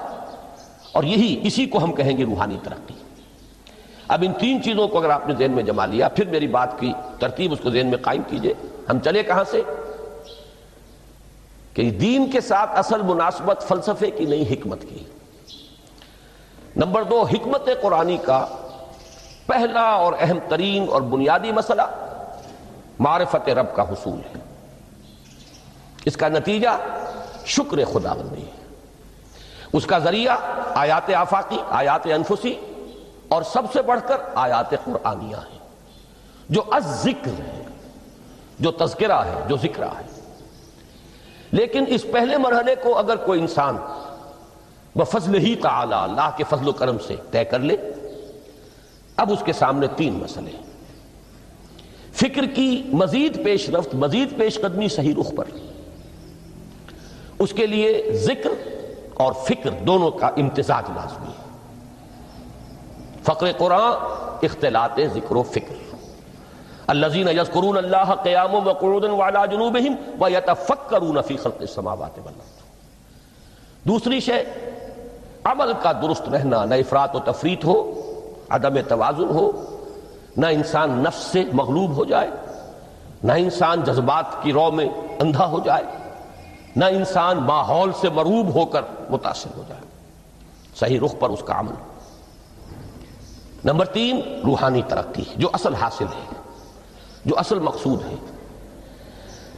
اور اسی کو ہم کہیں گے روحانی ترقی۔ اب ان تین چیزوں کو اگر آپ نے ذہن میں جما لیا، پھر میری بات کی ترتیب اس کو ذہن میں قائم کیجئے۔ ہم چلے کہاں سے؟ کہ دین کے ساتھ اصل مناسبت فلسفے کی نہیں، حکمت کی۔ نمبر 2، حکمت قرآنی کا پہلا اور اہم ترین اور بنیادی مسئلہ معرفت رب کا حصول ہے۔ اس کا نتیجہ شکر خداوندی ہے، اس کا ذریعہ آیات آفاقی، آیات انفسی، اور سب سے بڑھ کر آیات قرآنیہ ہیں جو الذکر ہے، جو تذکرہ ہے، جو ذکرہ ہے۔ لیکن اس پہلے مرحلے کو اگر کوئی انسان بفضل ہی تعالی، اللہ کے فضل و کرم سے طے کر لے، اب اس کے سامنے تین مسئلے، فکر کی مزید پیش رفت، مزید پیش قدمی صحیح رخ پر، اس کے لیے ذکر اور فکر دونوں کا امتزاج لازمی ہے۔ فقر قرآن اختلاط ذکر و فکر، الذین یذکرون اللہ قیاما وقعودا وعلی جنوبہم ویتفکرون فی خلق السماوات والارض۔ دوسری شے عمل کا درست رہنا، نہ افراط و تفریط ہو، عدم توازن ہو، نہ انسان نفس سے مغلوب ہو جائے، نہ انسان جذبات کی رو میں اندھا ہو جائے، نہ انسان ماحول سے مرعوب ہو کر متاثر ہو جائے، صحیح رخ پر اس کا عمل۔ نمبر 3، روحانی ترقی، جو اصل حاصل ہے، جو اصل مقصود ہے۔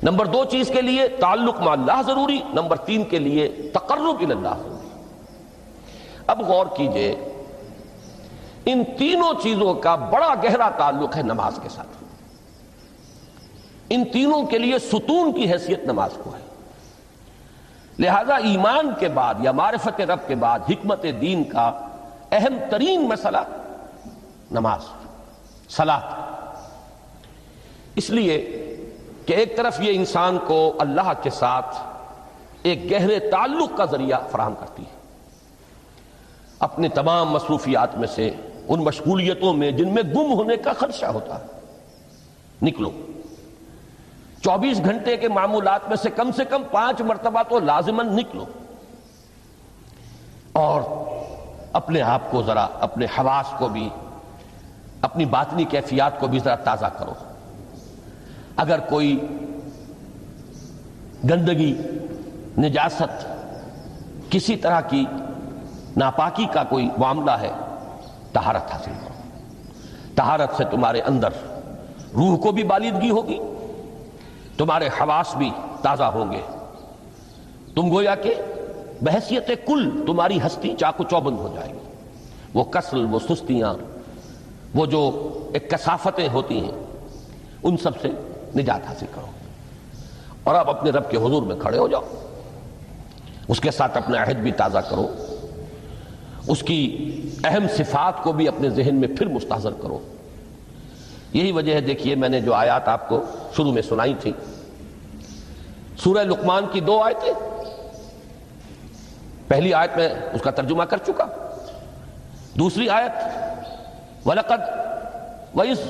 نمبر 2 چیز کے لیے تعلق مع اللہ ضروری، نمبر 3 کے لیے تقرب الی اللہ ضروری۔ اب غور کیجئے، ان تینوں چیزوں کا بڑا گہرا تعلق ہے نماز کے ساتھ۔ ان تینوں کے لیے ستون کی حیثیت نماز کو ہے۔ لہذا ایمان کے بعد یا معرفت رب کے بعد حکمت دین کا اہم ترین مسئلہ نماز، صلاۃ۔ اس لیے کہ ایک طرف یہ انسان کو اللہ کے ساتھ ایک گہرے تعلق کا ذریعہ فراہم کرتی ہے۔ اپنے تمام مصروفیات میں سے، ان مشغولیتوں میں جن میں گم ہونے کا خدشہ ہوتا ہے، نکلو۔ 24 گھنٹے کے معمولات میں سے کم 5 مرتبہ تو لازماً نکلو، اور اپنے آپ کو ذرا، اپنے حواس کو بھی، اپنی باطنی کیفیات کو بھی ذرا تازہ کرو۔ اگر کوئی گندگی، نجاست، کسی طرح کی ناپاکی کا کوئی معاملہ ہے، طہارت حاصل کرو۔ طہارت سے تمہارے اندر روح کو بھی بالیدگی ہوگی، تمہارے حواس بھی تازہ ہوں گے، تم گویا کہ بحیثیت کل تمہاری ہستی چاق و چوبند ہو جائے گی۔ وہ کسل، وہ سستیاں، وہ جو ایک کثافتیں ہوتی ہیں، ان سب سے نجات حاصل کرو، اور اب اپنے رب کے حضور میں کھڑے ہو جاؤ۔ اس کے ساتھ اپنا عہد بھی تازہ کرو، اس کی اہم صفات کو بھی اپنے ذہن میں پھر مستحضر کرو۔ یہی وجہ ہے، دیکھیے میں نے جو آیات آپ کو شروع میں سنائی تھی، سورہ لقمان کی 2 آیتیں، پہلی آیت میں اس کا ترجمہ کر چکا، دوسری آیت وَلَقَدْ وَإِذْ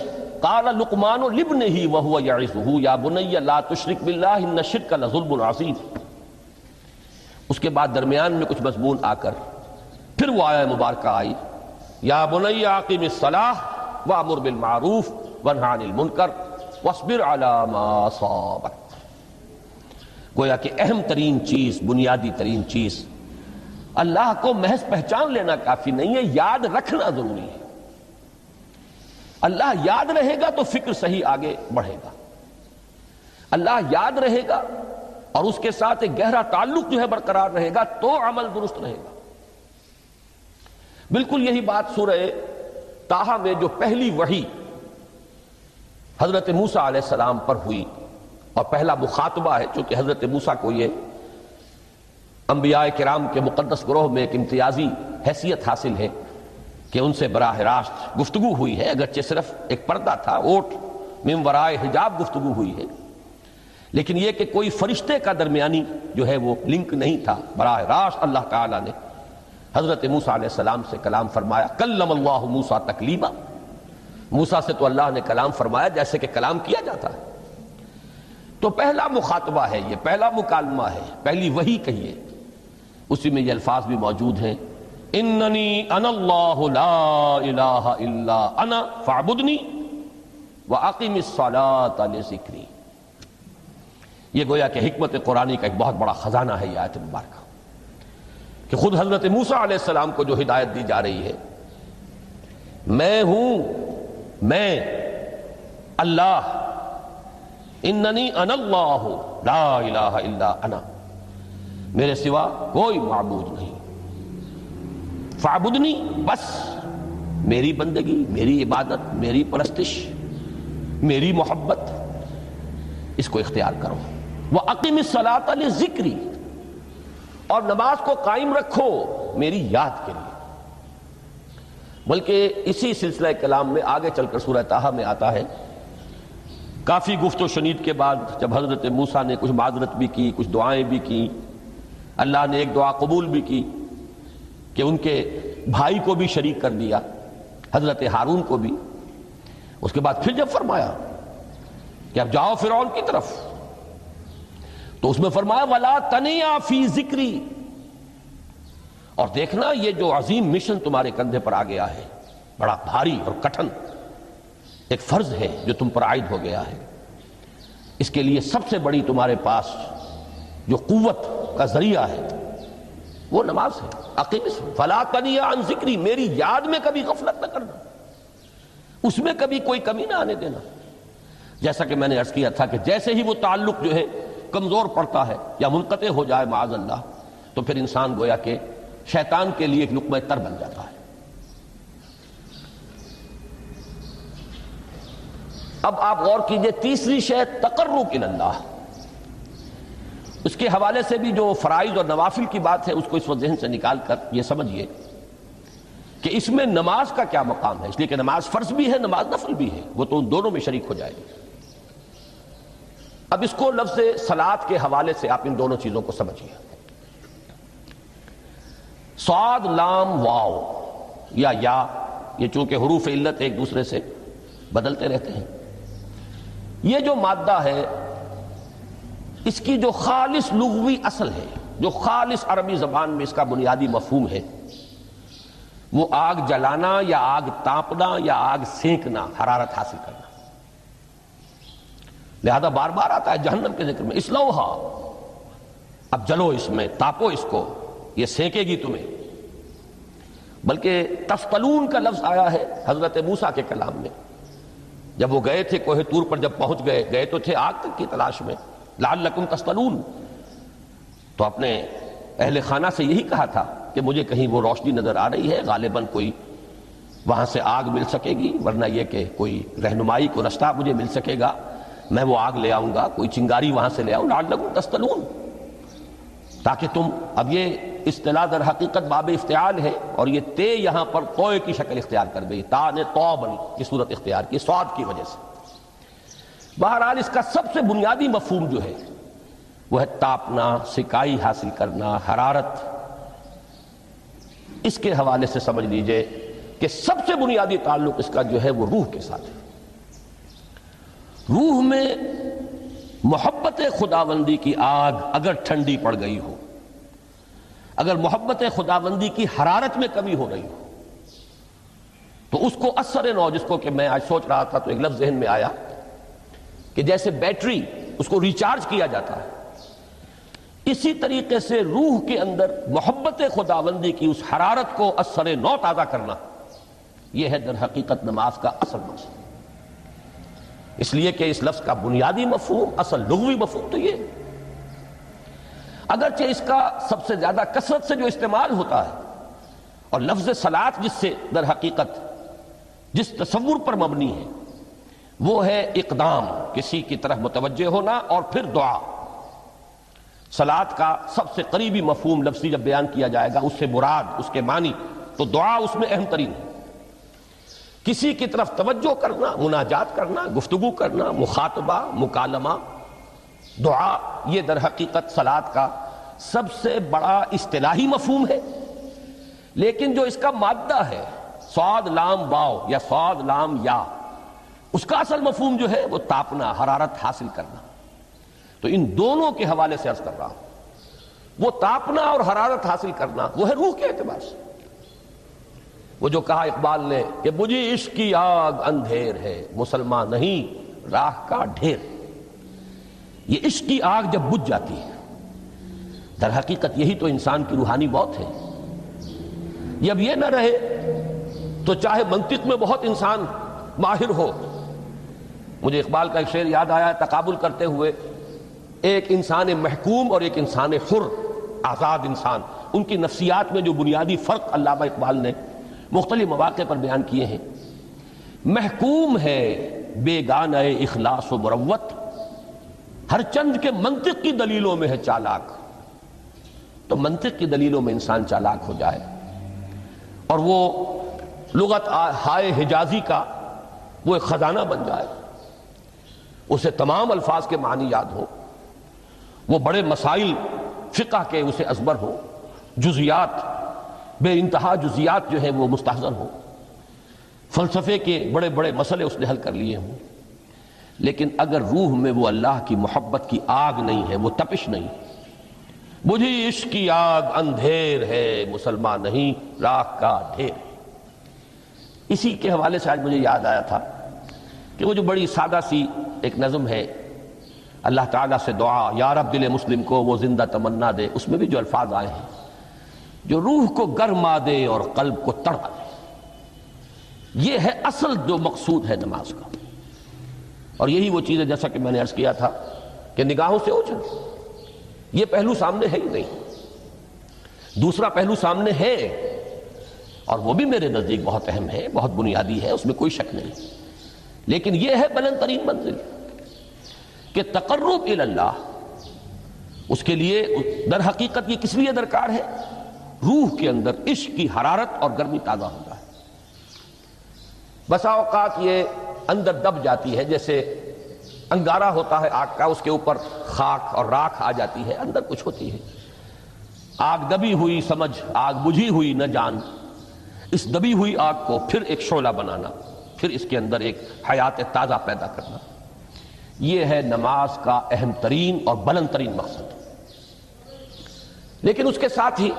قَالَ لُقْمَانُ لِابْنِهِ وَهُوَ يَعِظُهُ يَا بُنَيَّ لَا تُشْرِكْ بِاللَّهِ إِنَّ الشِّرْكَ لَظُلْمٌ عَظِيمٌ۔ اس کے بعد درمیان میں کچھ مضمون آ کر پھر وہ آیہ مبارکہ آئی، یا بنی اقم الصلاۃ وامر بالمعروف وانہی عن المنکر واصبر علی ما اصابک۔ گویا کہ اہم ترین چیز، بنیادی ترین چیز، اللہ کو محض پہچان لینا کافی نہیں ہے، یاد رکھنا ضروری ہے۔ اللہ یاد رہے گا تو فکر صحیح آگے بڑھے گا، اللہ یاد رہے گا اور اس کے ساتھ ایک گہرا تعلق جو ہے برقرار رہے گا تو عمل درست رہے گا۔ بالکل یہی بات سورہ طٰہٰ میں جو پہلی وحی حضرت موسیٰ علیہ السلام پر ہوئی، اور پہلا مخاطبہ ہے، چونکہ حضرت موسیٰ کو یہ انبیاء کرام کے مقدس گروہ میں ایک امتیازی حیثیت حاصل ہے کہ ان سے براہ راست گفتگو ہوئی ہے، اگرچہ صرف ایک پردہ تھا، اوٹ من ورائے حجاب گفتگو ہوئی ہے، لیکن یہ کہ کوئی فرشتے کا درمیانی جو ہے وہ لنک نہیں تھا، براہ راست اللہ تعالیٰ نے حضرت موسیٰ علیہ السلام سے کلام فرمایا۔ کلم اللہ موسیٰ تکلیما، موسیٰ سے تو اللہ نے کلام فرمایا جیسے کہ کلام کیا جاتا ہے۔ تو پہلا مخاطبہ ہے، یہ پہلا مکالمہ ہے، پہلی وحی کہیے، اسی میں یہ الفاظ بھی موجود ہیں، اننی انا اللہ لا الہ الا انا فاعبدنی واقم الصلاۃ لذکری۔ یہ گویا کہ حکمت قرآنی کا ایک بہت بڑا خزانہ ہے یہ آیت مبارکہ، کہ خود حضرت موسیٰ علیہ السلام کو جو ہدایت دی جا رہی ہے، میں ہوں، میں اللہ، اننی انا اللہ لا الہ الا انا، میرے سوا کوئی معبود نہیں، فاعبدنی، بس میری بندگی، میری عبادت، میری پرستش، میری محبت، اس کو اختیار کرو۔ وَأَقِمِ الصَّلَاةَ لِذِكْرِي، اور نماز کو قائم رکھو میری یاد کے لیے۔ بلکہ اسی سلسلہ کلام میں آگے چل کر سورہ طٰہٰ میں آتا ہے، کافی گفت و شنید کے بعد جب حضرت موسیٰ نے کچھ معذرت بھی کی، کچھ دعائیں بھی کی، اللہ نے ایک دعا قبول بھی کی کہ ان کے بھائی کو بھی شریک کر دیا، حضرت ہارون کو بھی۔ اس کے بعد پھر جب فرمایا کہ اب جاؤ فرعون کی طرف، تو اس میں فرمایا وَلَا تَنِيَا فِي ذِكْرِي، اور دیکھنا یہ جو عظیم مشن تمہارے کندھے پر آ گیا ہے، بڑا بھاری اور کٹھن ایک فرض ہے جو تم پر عائد ہو گیا ہے، اس کے لیے سب سے بڑی تمہارے پاس جو قوت کا ذریعہ ہے وہ نماز ہے۔ اقیم فَلَا تَنِيَا عَنْ ذِكْرِي، میری یاد میں کبھی غفلت نہ کرنا، اس میں کبھی کوئی کمی نہ آنے دینا۔ جیسا کہ میں نے عرض کیا تھا کہ جیسے ہی وہ تعلق جو ہے کمزور پڑتا ہے یا منقطع ہو جائے معاذ اللہ، تو پھر انسان گویا کہ شیطان کے لیے ایک لقمہ تر بن جاتا ہے۔ اب آپ غور کیجئے، تیسری شے تقرب الی اللہ، اس کے حوالے سے بھی جو فرائض اور نوافل کی بات ہے اس کو اس وقت ذہن سے نکال کر یہ سمجھیے کہ اس میں نماز کا کیا مقام ہے، اس لیے کہ نماز فرض بھی ہے، نماز نفل بھی ہے، وہ تو ان دونوں میں شریک ہو جائے گی۔ اب اس کو لفظ صلاۃ کے حوالے سے آپ ان دونوں چیزوں کو سمجھیے۔ صاد لام واو یا یہ چونکہ حروف علت ایک دوسرے سے بدلتے رہتے ہیں، یہ جو مادہ ہے اس کی جو خالص لغوی اصل ہے، جو خالص عربی زبان میں اس کا بنیادی مفہوم ہے، وہ آگ جلانا یا آگ تاپنا یا آگ سینکنا، حرارت حاصل کرنا۔ لہذا بار بار آتا ہے جہنم کے ذکر میں، اسلوہا، اب جلو اس میں، تاپو اس کو، یہ سینکے گی تمہیں۔ بلکہ تفتلون کا لفظ آیا ہے حضرت موسیٰ کے کلام میں، جب وہ گئے تھے کوہ طور پر، جب پہنچ گئے تو تھے آگ تک کی تلاش میں، لعلکم تفتلون، تو اپنے اہل خانہ سے یہی کہا تھا کہ مجھے کہیں وہ روشنی نظر آ رہی ہے، غالباً کوئی وہاں سے آگ مل سکے گی، ورنہ یہ کہ کوئی رہنمائی کو رستہ مجھے مل سکے گا، میں وہ آگ لے آؤں گا، کوئی چنگاری وہاں سے لے آؤں، لعلکم تفتلون، تاکہ تم، اب یہ اصطلاح در حقیقت باب افتعال ہے، اور یہ تے یہاں پر توئے کی شکل اختیار کر گئی، تا نے توبن کی صورت اختیار کی صاد کی وجہ سے۔ بہرحال اس کا سب سے بنیادی مفہوم جو ہے وہ ہے تاپنا، سکائی حاصل کرنا، حرارت۔ اس کے حوالے سے سمجھ لیجئے کہ سب سے بنیادی تعلق اس کا جو ہے وہ روح کے ساتھ ہے۔ روح میں محبت خداوندی کی آگ اگر ٹھنڈی پڑ گئی ہو، اگر محبت خداوندی کی حرارت میں کمی ہو رہی ہو، تو اس کو اثر نو، جس کو کہ میں آج سوچ رہا تھا تو ایک لفظ ذہن میں آیا کہ جیسے بیٹری اس کو ریچارج کیا جاتا ہے، اسی طریقے سے روح کے اندر محبت خداوندی کی اس حرارت کو اثر نو تازہ کرنا، یہ ہے در حقیقت نماز کا اصل مقصد۔ اس لیے کہ اس لفظ کا بنیادی مفہوم، اصل لغوی مفہوم تو یہ، اگرچہ اس کا سب سے زیادہ کثرت سے جو استعمال ہوتا ہے، اور لفظ صلاۃ جس سے در حقیقت جس تصور پر مبنی ہے وہ ہے اقدام، کسی کی طرف متوجہ ہونا اور پھر دعا۔ صلاۃ کا سب سے قریبی مفہوم لفظی جب بیان کیا جائے گا، اس سے مراد، اس کے معنی، تو دعا اس میں اہم ترین ہے۔ کسی کی طرف توجہ کرنا، مناجات کرنا، گفتگو کرنا، مخاطبہ، مکالمہ، دعا، یہ در حقیقت صلاۃ کا سب سے بڑا اصطلاحی مفہوم ہے۔ لیکن جو اس کا مادہ ہے، صاد لام واو یا صاد لام یا، اس کا اصل مفہوم جو ہے وہ تاپنا، حرارت حاصل کرنا۔ تو ان دونوں کے حوالے سے عرض کر رہا ہوں، وہ تاپنا اور حرارت حاصل کرنا وہ ہے روح کے اعتبار سے۔ وہ جو کہا اقبال نے کہ بجھی عشق کی آگ اندھیر ہے، مسلمان نہیں راہ کا ڈھیر۔ یہ عشق کی آگ جب بجھ جاتی ہے، در حقیقت یہی تو انسان کی روحانی موت ہے۔ جب یہ نہ رہے تو چاہے منطق میں بہت انسان ماہر ہو، مجھے اقبال کا ایک شعر یاد آیا ہے تقابل کرتے ہوئے، ایک انسان محکوم اور ایک انسان حر، آزاد انسان، ان کی نفسیات میں جو بنیادی فرق علامہ اقبال نے مختلف مواقع پر بیان کیے ہیں۔ محکوم ہے بیگانہ اخلاص و مروت، ہر چند کے منطق کی دلیلوں میں ہے چالاک۔ تو منطق کی دلیلوں میں انسان چالاک ہو جائے اور وہ لغت ہائے حجازی کا وہ ایک خزانہ بن جائے، اسے تمام الفاظ کے معنی یاد ہو، وہ بڑے مسائل فقہ کے اسے ازبر ہو، جزیات، بے انتہا جزیات جو ہیں وہ مستحضر ہو، فلسفے کے بڑے بڑے مسئلے اس نے حل کر لیے ہوں، لیکن اگر روح میں وہ اللہ کی محبت کی آگ نہیں ہے، وہ تپش نہیں، بجھی عشق کی آگ اندھیر ہے، مسلمان نہیں راہ کا ڈھیر۔ اسی کے حوالے سے آج مجھے یاد آیا تھا کہ وہ جو بڑی سادہ سی ایک نظم ہے، اللہ تعالیٰ سے دعا، یا رب دل مسلم کو وہ زندہ تمنا دے، اس میں بھی جو الفاظ آئے ہیں، جو روح کو گرما دے اور قلب کو تڑپا دے، یہ ہے اصل جو مقصود ہے نماز کا۔ اور یہی وہ چیز ہے جیسا کہ میں نے عرض کیا تھا کہ نگاہوں سے اوجھل، یہ پہلو سامنے ہے ہی نہیں۔ دوسرا پہلو سامنے ہے، اور وہ بھی میرے نزدیک بہت اہم ہے، بہت بنیادی ہے، اس میں کوئی شک نہیں، لیکن یہ ہے بلند ترین منزل کہ تقرب الی اللہ، اس کے لیے در حقیقت یہ کس لیے درکار ہے؟ روح کے اندر عشق کی حرارت اور گرمی تازہ ہوتا ہے۔ بسا اوقات یہ اندر دب جاتی ہے، جیسے انگارہ ہوتا ہے آگ کا، اس کے اوپر خاک اور راکھ آ جاتی ہے، اندر کچھ ہوتی ہے۔ آگ دبی ہوئی سمجھ، آگ بجھی ہوئی نہ جان، اس دبی ہوئی آگ کو پھر ایک شعلہ بنانا، پھر اس کے اندر ایک حیات تازہ پیدا کرنا، یہ ہے نماز کا اہم ترین اور بلند ترین مقصد۔ لیکن اس کے ساتھ ہی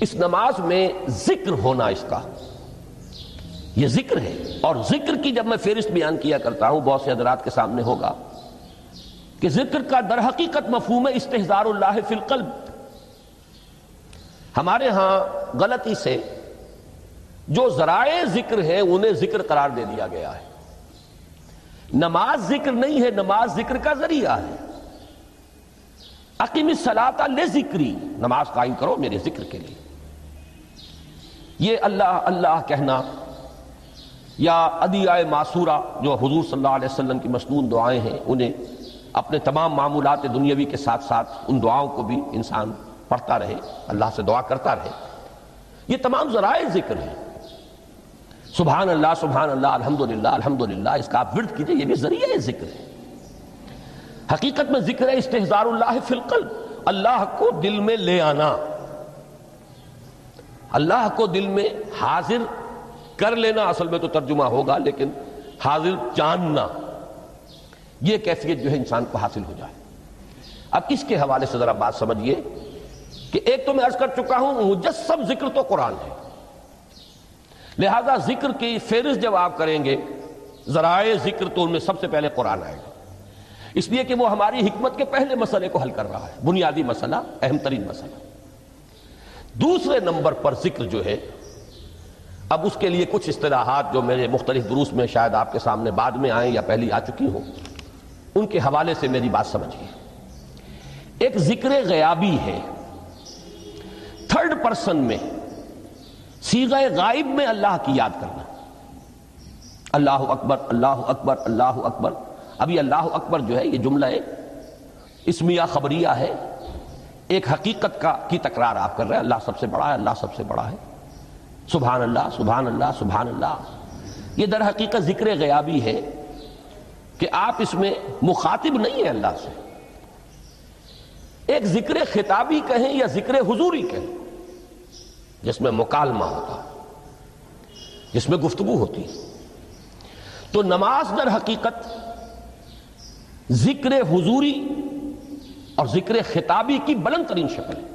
اس نماز میں ذکر ہونا، اس کا یہ ذکر ہے، اور ذکر کی جب میں فہرست بیان کیا کرتا ہوں بہت سے حضرات کے سامنے ہوگا کہ ذکر کا در حقیقت مفہوم ہے استحضار اللہ فی القلب۔ ہمارے ہاں غلطی سے جو ذرائع ذکر ہیں انہیں ذکر قرار دے دیا گیا ہے۔ نماز ذکر نہیں ہے، نماز ذکر کا ذریعہ ہے۔ اقیم الصلاۃ لذکری، نماز قائم کرو میرے ذکر کے لیے۔ یہ اللہ اللہ کہنا یا ادعیہ معصورہ جو حضور صلی اللہ علیہ وسلم کی مسنون دعائیں ہیں، انہیں اپنے تمام معمولات دنیاوی کے ساتھ ساتھ ان دعاؤں کو بھی انسان پڑھتا رہے، اللہ سے دعا کرتا رہے، یہ تمام ذرائع ذکر ہیں۔ سبحان اللہ الحمدللہ الحمدللہ، اس کا آپ ورد کیجئے، یہ بھی ذریعہ ذکر ہے۔ حقیقت میں ذکر ہے استحضار اللہ فی القلب، اللہ کو دل میں لے آنا، اللہ کو دل میں حاضر کر لینا، اصل میں تو ترجمہ ہوگا، لیکن حاضر جاننا، یہ کیفیت جو ہے انسان کو حاصل ہو جائے۔ اب اس کے حوالے سے ذرا بات سمجھیے کہ ایک تو میں عرض کر چکا ہوں مجسم ذکر تو قرآن ہے، لہذا ذکر کی فہرست جب آپ کریں گے ذرائع ذکر تو ان میں سب سے پہلے قرآن آئے گا، اس لیے کہ وہ ہماری حکمت کے پہلے مسئلے کو حل کر رہا ہے، بنیادی مسئلہ، اہم ترین مسئلہ۔ دوسرے نمبر پر ذکر جو ہے، اب اس کے لیے کچھ اصطلاحات جو میرے مختلف دروس میں شاید آپ کے سامنے بعد میں آئیں یا پہلی آ چکی ہوں، ان کے حوالے سے میری بات سمجھیے۔ ایک ذکر غیابی ہے، تھرڈ پرسن میں، صیغہ غائب میں اللہ کی یاد کرنا، اللہ اکبر اللہ اکبر اللہ اکبر۔ ابھی اللہ اکبر جو ہے یہ جملہ ایک اسمیہ خبریہ ہے، ایک حقیقت کی تکرار آپ کر رہے ہیں، اللہ سب سے بڑا ہے، اللہ سب سے بڑا ہے، سبحان اللہ سبحان اللہ سبحان اللہ۔ یہ در حقیقت ذکر غیابی ہے کہ آپ اس میں مخاطب نہیں ہیں اللہ سے، ایک ذکر خطابی کہیں یا ذکر حضوری کہیں، جس میں مکالمہ ہوتا ہے، جس میں گفتگو ہوتی ہے۔ تو نماز در حقیقت ذکر حضوری اور ذکر خطابی کی بلند ترین شکل ہے۔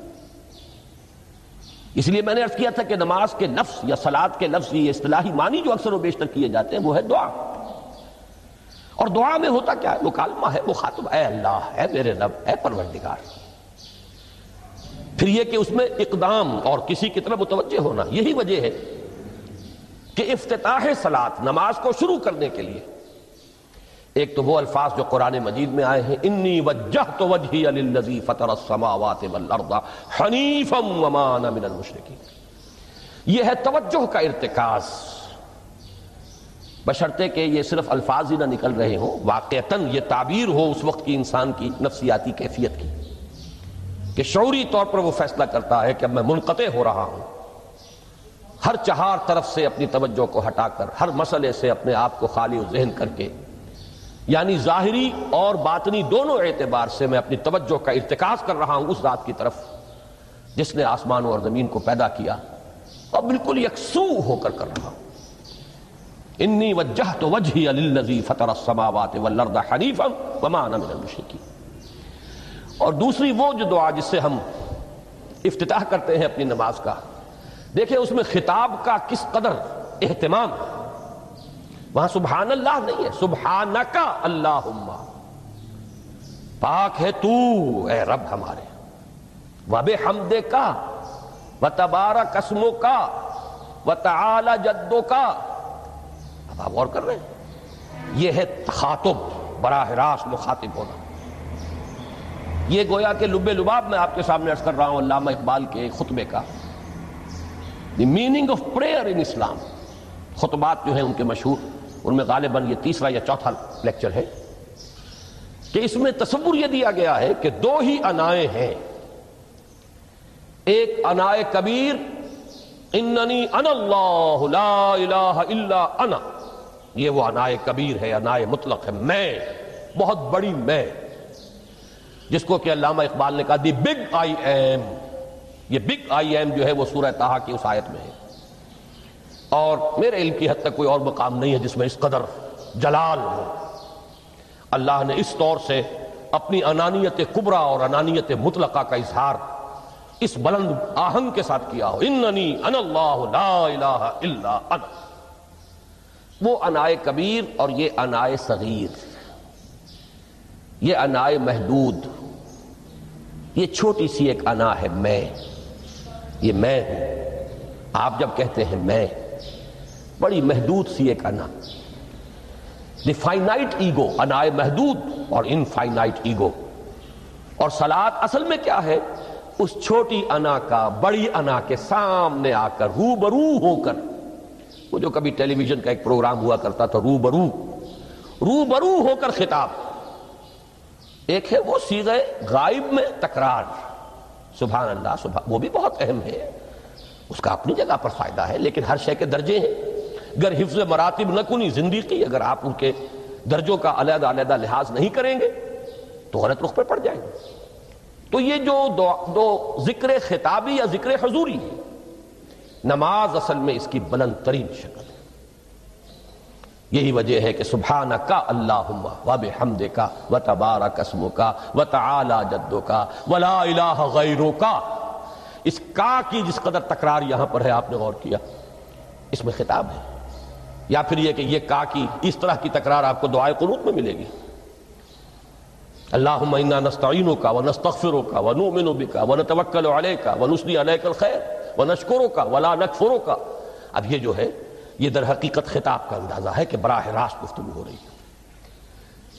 اس لیے میں نے عرض کیا تھا کہ نماز کے لفظ یا صلاۃ کے لفظ، یہ اصطلاحی معنی جو اکثر و بیشتر کیے جاتے ہیں وہ ہے دعا، اور دعا میں ہوتا کیا ہے؟ مکالمہ ہے، مخاطب، اے اللہ، اے میرے رب، اے پروردگار۔ پھر یہ کہ اس میں اقدام اور کسی کی طرف متوجہ ہونا، یہی وجہ ہے کہ افتتاح صلاۃ، نماز کو شروع کرنے کے لیے ایک تو وہ الفاظ جو قرآن مجید میں آئے ہیں، انی وجہت وجہی للذی فطر السماوات والارض حنیفا وما انا من المشرکین، یہ ہے توجہ کا ارتکاز، بشرطے کہ یہ صرف الفاظ ہی نہ نکل رہے ہوں، واقعتاً یہ تعبیر ہو اس وقت کی انسان کی نفسیاتی کیفیت کی، کہ شعوری طور پر وہ فیصلہ کرتا ہے کہ اب میں منقطع ہو رہا ہوں، ہر چہار طرف سے اپنی توجہ کو ہٹا کر، ہر مسئلے سے اپنے آپ کو خالی و ذہن کر کے، یعنی ظاہری اور باطنی دونوں اعتبار سے میں اپنی توجہ کا ارتکاز کر رہا ہوں اس ذات کی طرف جس نے آسمانوں اور زمین کو پیدا کیا، اور بالکل یکسو ہو کر رہا ہوں۔ انی وجہت وجہی للذی فطر السماوات والارض حنیفا وما انا من المشرکین۔ اور دوسری وہ جو دعا جس سے ہم افتتاح کرتے ہیں اپنی نماز کا، دیکھیں اس میں خطاب کا کس قدر اہتمام، وہاں سبحان اللہ نہیں ہے، سبحانک اللہم، پاک ہے تو اے رب ہمارے، وبحمدک وتبارک اسمک وتعالی جدک۔ اب آپ غور کر رہے ہیں، یہ ہے تخاطب، براہ راست مخاطب ہونا۔ یہ گویا کہ لب لباب میں آپ کے سامنے عرض کر رہا ہوں علامہ اقبال کے خطبے کا، دی میننگ آف پریئر ان اسلام۔ خطبات جو ہیں ان کے مشہور، ان میں غالباً یہ تیسرا یا چوتھا لیکچر ہے کہ اس میں تصور یہ دیا گیا ہے کہ دو ہی انائیں ہیں، ایک انائے کبیر اننی انا اللہ لا الہ الا انا، یہ وہ انائے کبیر ہے، انائے مطلق ہے، میں، بہت بڑی میں، جس کو کہ علامہ اقبال نے کہا دی بگ آئی ایم۔ یہ بگ آئی ایم جو ہے وہ سورہ طٰہٰ کی اس آیت میں ہے، اور میرے علم کی حد تک کوئی اور مقام نہیں ہے جس میں اس قدر جلال ہو۔ اللہ نے اس طور سے اپنی انانیت کبریٰ اور انانیت مطلقہ کا اظہار اس بلند آہنگ کے ساتھ کیا ہو، اننی انا اللہ لا الہ الا انا۔ وہ انائے کبیر اور یہ انائے صغیر، یہ انائے محدود، یہ چھوٹی سی ایک انا ہے میں، یہ میں ہوں۔ آپ جب کہتے ہیں میں، بڑی محدود سی ایک انا، دی فائنائٹ ایگو، انائے محدود اور انفائنائٹ ایگو۔ اور صلاۃ اصل میں کیا ہے؟ اس چھوٹی انا کا بڑی انا کے سامنے آ کر، روبرو ہو کر، وہ جو کبھی ٹیلی ویژن کا ایک پروگرام ہوا کرتا تھا، روبرو ہو کر خطاب۔ ایک ہے وہ صیغہ غائب میں تکرار، سبحان اللہ سبحان، وہ بھی بہت اہم ہے، اس کا اپنی جگہ پر فائدہ ہے، لیکن ہر شے کے درجے ہیں۔ اگر حفظ مراتب نہ کنی زندگی، اگر آپ ان کے درجوں کا علیحدہ علیحدہ لحاظ نہیں کریں گے تو غلط رخ پہ پڑ جائیں گے۔ تو یہ جو دو ذکر خطابی یا ذکر حضوری ہے، نماز اصل میں اس کی بلند ترین شکل ہے۔ یہی وجہ ہے کہ سبحانک اللہم وبحمدک وتبارک اسمک وتعالی جدک ولا الہ غیرک، اس کا کی جس قدر تکرار یہاں پر ہے، آپ نے غور کیا، اس میں خطاب ہے۔ یا پھر یہ کہ یہ کا کی اس طرح کی تکرار آپ کو دعائے قنوت میں ملے گی، اللہم انا نستعینک ونستغفرک ونؤمن بک ونتوکل علیک ونثنی علیک الخیر ونشکرک ولا نکفرک۔ اب یہ جو ہے یہ در حقیقت خطاب کا اندازہ ہے کہ براہ راست گفتگو ہو رہی ہے۔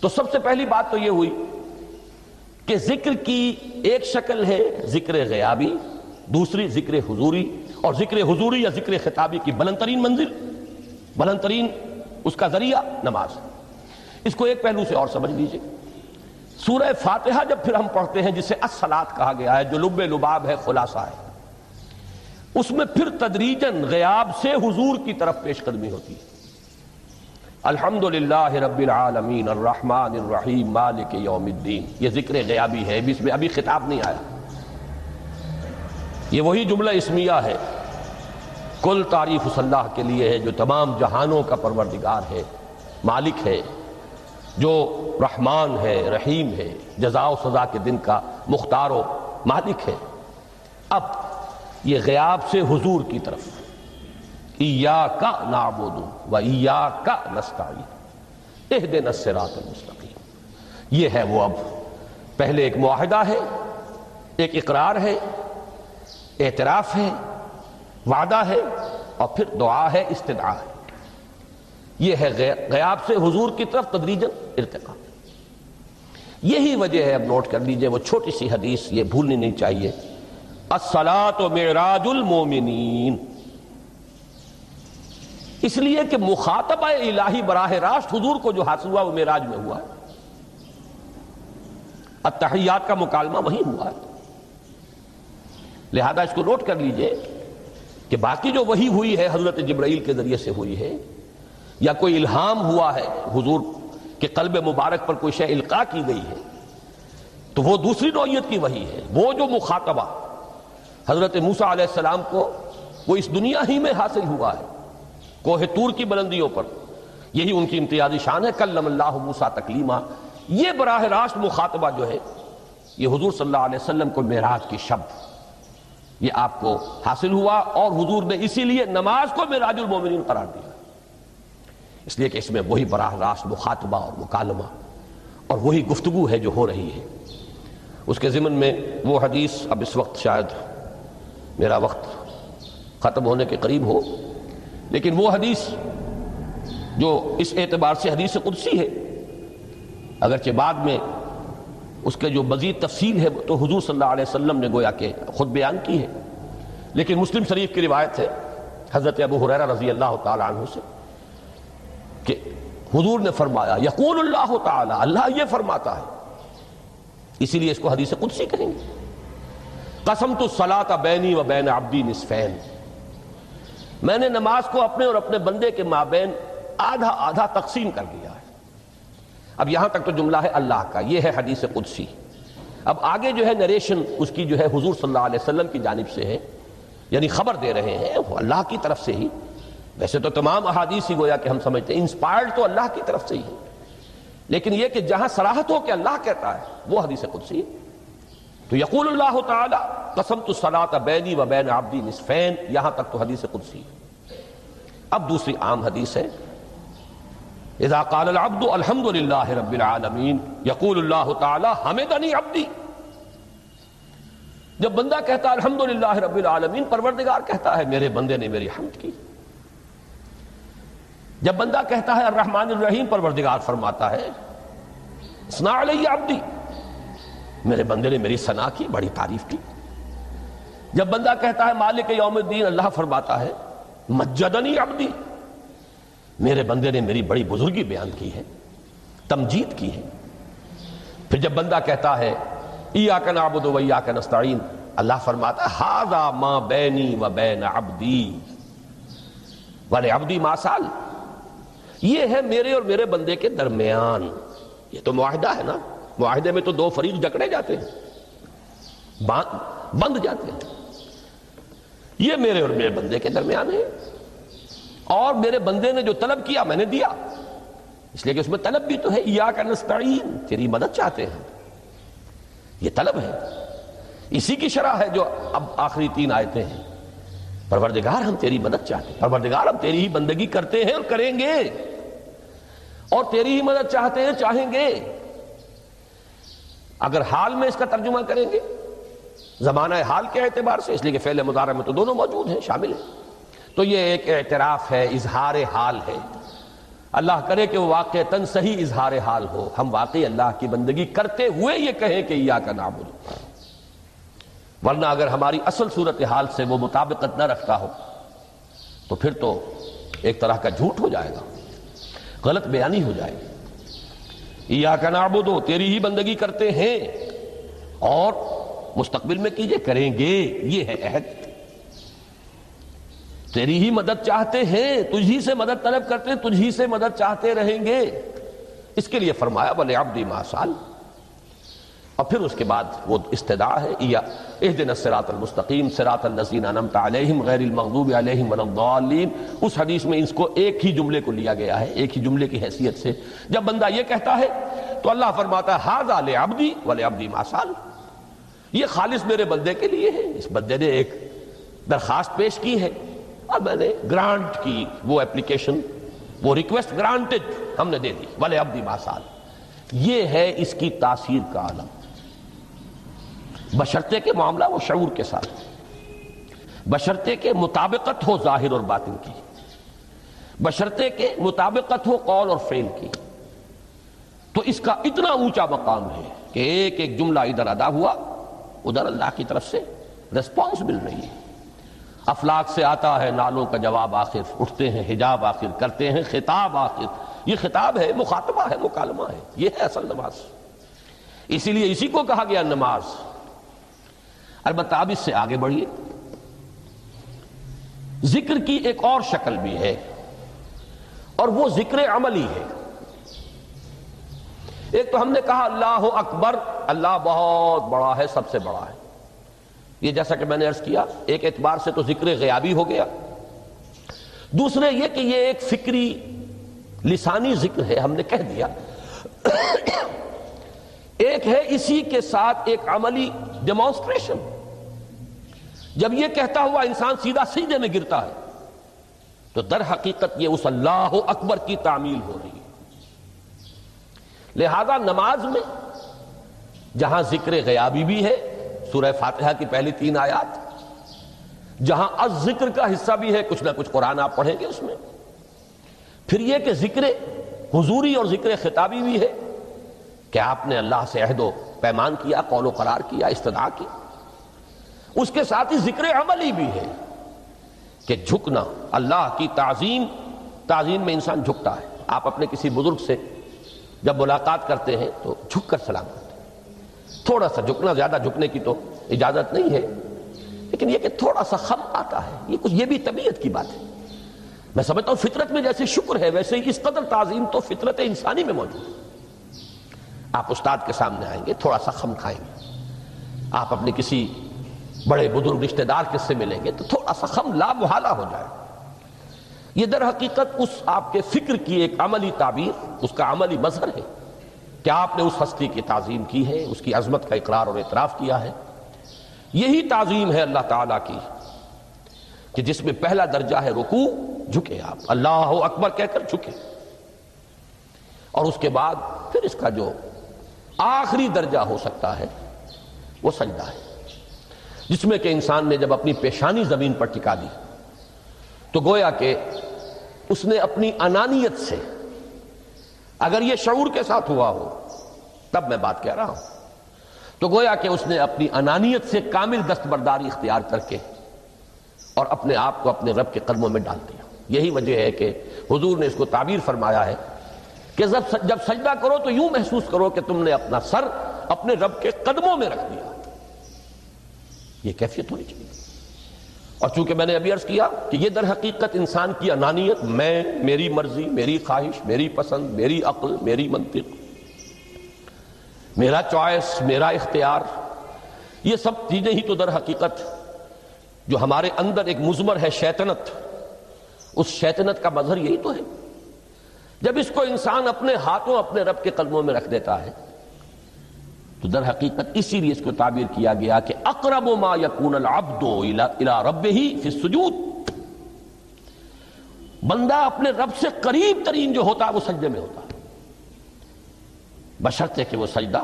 تو سب سے پہلی بات تو یہ ہوئی کہ ذکر کی ایک شکل ہے ذکر غیابی، دوسری ذکر حضوری، اور ذکر حضوری یا ذکر خطابی کی بلند ترین منزل، بلند ترین اس کا ذریعہ نماز۔ اس کو ایک پہلو سے اور سمجھ لیجئے، سورہ فاتحہ جب پھر ہم پڑھتے ہیں، جسے الصلاۃ کہا گیا ہے، جو لب لباب ہے، خلاصہ ہے، اس میں پھر تدریجاً غیاب سے حضور کی طرف پیش قدمی ہوتی ہے۔ الحمدللہ رب العالمین الرحمن الرحیم مالک یوم الدین، یہ ذکر غیابی ہے، اس میں ابھی خطاب نہیں آیا۔ یہ وہی جملہ اسمیہ ہے، کل تعریف اس اللہ کے لیے ہے جو تمام جہانوں کا پروردگار ہے، مالک ہے، جو رحمان ہے، رحیم ہے، جزا و سزا کے دن کا مختار و مالک ہے۔ اب یہ غیاب سے حضور کی طرف، ایاک نعبد و ایاک نستعین اہدنا الصراط المستقیم، یہ ہے وہ۔ اب پہلے ایک معاہدہ ہے، ایک اقرار ہے، اعتراف ہے، وعدہ ہے، اور پھر دعا ہے، استدعا ہے۔ یہ ہے غیاب سے حضور کی طرف تدریجاً ارتقاء۔ یہی وجہ ہے، اب نوٹ کر لیجئے، وہ چھوٹی سی حدیث یہ بھولنی نہیں چاہیے، الصلاۃ معراج المومنین، اس لیے کہ مخاطبہ الہی براہ راست حضور کو جو حاصل ہوا وہ معراج میں ہوا ہے، التحیات کا مکالمہ وہی ہوا ہے۔ لہذا اس کو نوٹ کر لیجئے کہ باقی جو وحی ہوئی ہے حضرت جبرائیل کے ذریعے سے ہوئی ہے، یا کوئی الہام ہوا ہے حضور کے قلب مبارک پر کوئی شے القاء کی گئی ہے، تو وہ دوسری نوعیت کی وحی ہے۔ وہ جو مخاطبہ حضرت موسیٰ علیہ السلام کو وہ اس دنیا ہی میں حاصل ہوا ہے، کوہ طور کی بلندیوں پر، یہی ان کی امتیازی شان ہے، کلم اللہ موسیٰ تکلیما۔ یہ براہ راست مخاطبہ جو ہے یہ حضور صلی اللہ علیہ وسلم کو معراج کی شب یہ آپ کو حاصل ہوا، اور حضور نے اسی لیے نماز کو معراج المومنین قرار دیا، اس لیے کہ اس میں وہی براہ راست مخاطبہ اور مکالمہ اور وہی گفتگو ہے جو ہو رہی ہے۔ اس کے ضمن میں وہ حدیث، اب اس وقت شاید میرا وقت ختم ہونے کے قریب ہو، لیکن وہ حدیث جو اس اعتبار سے حدیث قدسی ہے، اگرچہ بعد میں اس کے جو مزید تفصیل ہے تو حضور صلی اللہ علیہ وسلم نے گویا کہ خود بیان کی ہے، لیکن مسلم شریف کی روایت ہے حضرت ابو ہریرہ رضی اللہ تعالی عنہ سے کہ حضور نے فرمایا یقول اللہ تعالی، اللہ یہ فرماتا ہے، اسی لیے اس کو حدیث قدسی کہیں گے، قسمت الصلاۃ بینی و بین عبدی نصفین، میں نے نماز کو اپنے اور اپنے بندے کے مابین آدھا آدھا تقسیم کر دیا ہے۔ اب یہاں تک تو جملہ ہے اللہ کا، یہ ہے حدیث قدسی۔ اب آگے جو ہے نریشن اس کی جو ہے حضور صلی اللہ علیہ وسلم کی جانب سے ہے، یعنی خبر دے رہے ہیں وہ اللہ کی طرف سے ہی، ویسے تو تمام احادیث ہی گویا کہ ہم سمجھتے ہیں انسپائرڈ تو اللہ کی طرف سے ہی، لیکن یہ کہ جہاں صراحت ہو کہ اللہ کہتا ہے وہ حدیث قدسی ہے۔ تو یقول اللہ تعالی قسمت الصلاۃ بینی و بین عبدی نصفین، یہاں تک تو حدیث قدسی ہے۔ اب دوسری عام حدیث ہے اذا قال العبد الحمد للہ رب العالمین یقول اللہ تعالی حمدنی عبدی، جب بندہ کہتا ہے الحمد للہ رب العالمین، پروردگار کہتا ہے میرے بندے نے میری حمد کی۔ جب بندہ کہتا ہے الرحمن الرحیم، پروردگار فرماتا ہے اثنا علی عبدی، میرے بندے نے میری ثنا کی، بڑی تعریف کی۔ جب بندہ کہتا ہے مالک یوم الدین، اللہ فرماتا ہے مجدنی عبدی، میرے بندے نے میری بڑی بزرگی بیان کی ہے، تمجید کی ہے۔ پھر جب بندہ کہتا ہے ایاک نعبد و ایاک نستعین، اللہ فرماتا ہے ھذا ما بینی و بین عبدی ولعبدی ما سأل، یہ ہے میرے اور میرے بندے کے درمیان۔ یہ تو معاہدہ ہے نا، معاہدے میں تو دو فریق جکڑے جاتے ہیں، بند جاتے ہیں، یہ میرے اور میرے بندے کے درمیان ہے، اور میرے بندے نے جو طلب کیا میں نے دیا، اس لیے کہ اس میں طلب بھی تو ہے، ایاک نستعین، تیری مدد چاہتے ہیں، یہ طلب ہے، اسی کی شرح ہے جو اب آخری تین آیتیں ہیں، پروردگار ہم تیری مدد چاہتے ہیں، پروردگار ہم تیری ہی بندگی کرتے ہیں اور کریں گے، اور تیری ہی مدد چاہتے ہیں، چاہیں گے۔ اگر حال میں اس کا ترجمہ کریں گے زمانہ حال کے اعتبار سے، اس لیے کہ فعل مضارع میں تو دونوں موجود ہیں، شامل ہیں، تو یہ ایک اعتراف ہے، اظہار حال ہے۔ اللہ کرے کہ وہ واقعتاً صحیح اظہار حال ہو، ہم واقعی اللہ کی بندگی کرتے ہوئے یہ کہیں کہ ایاک نعبد، ورنہ اگر ہماری اصل صورتحال سے وہ مطابقت نہ رکھتا ہو تو پھر تو ایک طرح کا جھوٹ ہو جائے گا، غلط بیانی ہو جائے گی۔ ایاک نعبد، تیری ہی بندگی کرتے ہیں، اور مستقبل میں کیجئے، کریں گے، یہ ہے عہد، تیری ہی مدد چاہتے ہیں، تجھی سے مدد طلب کرتے ہیں، تجھی سے مدد چاہتے رہیں گے، اس کے لیے فرمایا وَلِعَبْدِ مَا سَأَلَ۔ اور پھر اس کے بعد وہ استدعا ہے اهدنا الصراط المستقیم صراط الذین انعمت علیہم غیر المغضوب علیہم ولا الضالین، اس حدیث میں اس کو ایک ہی جملے کو لیا گیا ہے، ایک ہی جملے کی حیثیت سے۔ جب بندہ یہ کہتا ہے تو اللہ فرماتا ہے ھذا لعبدی ولعبدی ما سأل، یہ خالص میرے بندے کے لیے ہے، اس بندے نے ایک درخواست پیش کی ہے اور میں نے گرانٹ کی، وہ اپلیکیشن، وہ ریکویسٹ گرانٹڈ ہم نے دے دی، ولعبدی ما سأل۔ یہ ہے اس کی تاثیر کا عالم، بشرطے کے معاملہ وہ شعور کے ساتھ، بشرطے کے مطابقت ہو ظاہر اور باطن کی، بشرطے کے مطابقت ہو قول اور فعل کی، تو اس کا اتنا اونچا مقام ہے کہ ایک ایک جملہ ادھر ادا ہوا، ادھر اللہ کی طرف سے ریسپانس مل رہی ہے۔ افلاک سے آتا ہے نالوں کا جواب آخر، اٹھتے ہیں حجاب آخر، کرتے ہیں خطاب آخر، یہ خطاب ہے، مخاطبہ ہے، مکالمہ ہے، یہ ہے اصل نماز، اسی لیے اسی کو کہا گیا نماز۔ البتہ اب اس سے آگے بڑھیے، ذکر کی ایک اور شکل بھی ہے، اور وہ ذکر عملی ہے۔ ایک تو ہم نے کہا اللہ اکبر، اللہ بہت بڑا ہے، سب سے بڑا ہے، یہ جیسا کہ میں نے عرض کیا ایک اعتبار سے تو ذکر غیابی ہو گیا، دوسرے یہ کہ یہ ایک فکری لسانی ذکر ہے، ہم نے کہہ دیا۔ ایک ہے اسی کے ساتھ ایک عملی ڈیمانسٹریشن، جب یہ کہتا ہوا انسان سیدھا سجدے میں گرتا ہے تو در حقیقت یہ اس اللہ اکبر کی تعمیل ہو رہی ہے۔ لہذا نماز میں جہاں ذکر غیابی بھی ہے، سورہ فاتحہ کی پہلی 3 آیات، جہاں الذکر کا حصہ بھی ہے، کچھ نہ کچھ قرآن آپ پڑھیں گے اس میں، پھر یہ کہ ذکر حضوری اور ذکر خطابی بھی ہے کہ آپ نے اللہ سے عہد و پیمان کیا، قول و قرار کیا، استدعا کی۔ اس کے ساتھ ہی ذکر عملی بھی ہے کہ جھکنا، اللہ کی تعظیم میں انسان جھکتا ہے۔ آپ اپنے کسی بزرگ سے جب ملاقات کرتے ہیں تو جھک کر سلام کرتے ہیں، تھوڑا سا جھکنا، زیادہ جھکنے کی تو اجازت نہیں ہے، لیکن یہ کہ تھوڑا سا خم آتا ہے، یہ بھی طبیعت کی بات ہے۔ میں سمجھتا ہوں فطرت میں جیسے شکر ہے ویسے ہی اس قدر تعظیم تو فطرت انسانی میں موجود ہے۔ آپ استاد کے سامنے آئیں گے، تھوڑا سا خم کھائیں گے، آپ اپنے کسی بڑے بزرگ رشتہ دار کس سے ملیں گے تو تھوڑا سا خم لا محالہ ہو جائے۔ یہ در حقیقت اس آپ کے فکر کی ایک عملی تعبیر، اس کا عملی مظہر ہے کہ آپ نے اس ہستی کی تعظیم کی ہے، اس کی عظمت کا اقرار اور اعتراف کیا ہے۔ یہی تعظیم ہے اللہ تعالیٰ کی کہ جس میں پہلا درجہ ہے رکوع، جھکے آپ، اللہ اکبر کہہ کر جھکے، اور اس کے بعد پھر اس کا جو آخری درجہ ہو سکتا ہے وہ سجدہ ہے، جس میں کہ انسان نے جب اپنی پیشانی زمین پر ٹکا دی تو گویا کہ اس نے اپنی انانیت سے، اگر یہ شعور کے ساتھ ہوا ہو تب میں بات کہہ رہا ہوں، تو گویا کہ اس نے اپنی انانیت سے کامل دستبرداری اختیار کر کے اور اپنے آپ کو اپنے رب کے قدموں میں ڈال دیا۔ یہی وجہ ہے کہ حضور نے اس کو تعبیر فرمایا ہے کہ جب سجدہ کرو تو یوں محسوس کرو کہ تم نے اپنا سر اپنے رب کے قدموں میں رکھ دیا۔ یہ کیفیت ہونی چاہیے۔ اور چونکہ میں نے ابھی عرض کیا کہ یہ در حقیقت انسان کی انانیت، میں، میری مرضی، میری خواہش، میری پسند، میری عقل، میری منطق، میرا چوائس، میرا اختیار، یہ سب چیزیں ہی تو در حقیقت جو ہمارے اندر ایک مضمر ہے شیطنت، اس شیطنت کا مظہر یہی تو ہے۔ جب اس کو انسان اپنے ہاتھوں اپنے رب کے قدموں میں رکھ دیتا ہے تو در حقیقت اسی لیے اس کو تعبیر کیا گیا کہ اقرب ما یکون العبد الی ربہ فی السجود، بندہ اپنے رب سے قریب ترین جو ہوتا ہے وہ سجدے میں ہوتا ہے، بشرطے کہ وہ سجدہ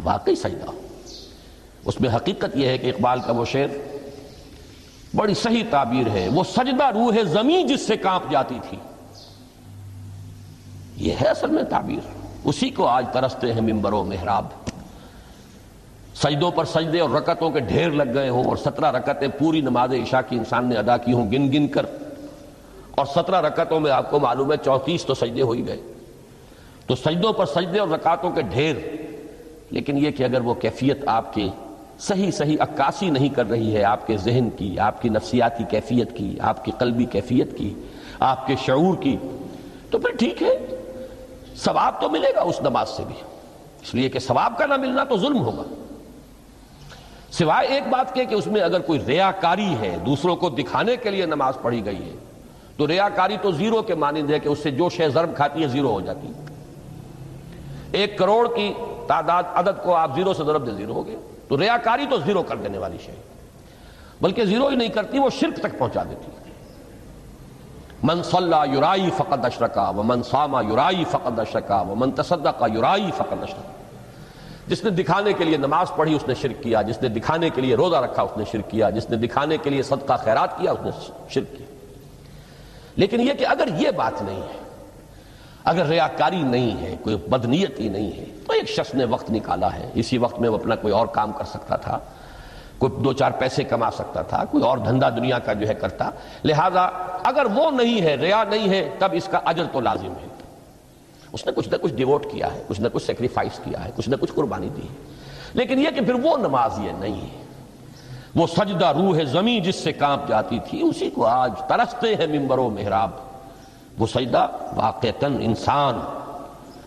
واقعی سجدہ۔ اس میں حقیقت یہ ہے کہ اقبال کا وہ شعر بڑی صحیح تعبیر ہے، وہ سجدہ روح زمین جس سے کانپ جاتی تھی، یہ ہے اصل میں تعبیر۔ اسی کو آج ترستے ہیں ممبر و محراب، سجدوں پر سجدے اور رکعتوں کے ڈھیر لگ گئے ہوں، اور 17 رکعتیں پوری نماز عشاء کی انسان نے ادا کی ہوں گن گن کر، اور 17 رکعتوں میں آپ کو معلوم ہے 34 تو سجدے ہو ہی گئے، تو سجدوں پر سجدے اور رکعتوں کے ڈھیر، لیکن یہ کہ اگر وہ کیفیت آپ کے صحیح عکاسی نہیں کر رہی ہے آپ کے ذہن کی، آپ کی نفسیاتی کیفیت کی، آپ کی قلبی کیفیت کی، آپ کے شعور کی، تو پھر ٹھیک ہے، ثواب تو ملے گا اس نماز سے بھی، اس لیے کہ ثواب کا نہ ملنا تو ظلم ہوگا، سوائے ایک بات کہ اس میں اگر کوئی ریاکاری ہے، دوسروں کو دکھانے کے لیے نماز پڑھی گئی ہے، تو ریاکاری تو زیرو کے مانند ہے کہ اس سے جو شے ضرب کھاتی ہے زیرو ہو جاتی ہے۔ 1 کروڑ کی تعداد عدد کو آپ زیرو سے ضرب دے زیرو ہو گئے، تو ریاکاری تو زیرو کر دینے والی شے، بلکہ زیرو ہی نہیں کرتی، وہ شرک تک پہنچا دیتی ہے۔ من صلی یرائی فقد اشرکا ومن صام یرائی فقد اشرکا ومن تصدق یرائی فقد اشرکا، جس نے دکھانے کے لیے نماز پڑھی اس نے شرک کیا، جس نے دکھانے کے لیے روزہ رکھا اس نے شرک کیا، جس نے دکھانے کے لیے صدقہ خیرات کیا اس نے شرک کیا۔ لیکن یہ کہ اگر یہ بات نہیں ہے، اگر ریاکاری نہیں ہے، کوئی بدنیتی نہیں ہے، تو ایک شخص نے وقت نکالا ہے، اسی وقت میں وہ اپنا کوئی اور کام کر سکتا تھا، کوئی 2-4 پیسے کما سکتا تھا، کوئی اور دھندا دنیا کا جو ہے کرتا، لہذا اگر وہ نہیں ہے، ریا نہیں ہے، تب اس کا اجر تو لازم ہے، اس نے کچھ نہ کچھ ڈیووٹ کیا ہے، کچھ نہ کچھ سیکریفائس کیا ہے، کچھ نہ کچھ قربانی دی ہے۔ لیکن یہ کہ پھر وہ نماز یہ نہیں ہے، وہ سجدہ روح زمین جس سے کانپ جاتی تھی، اسی کو آج ترستے ہیں ممبر و محراب۔ وہ سجدہ واقعتاً انسان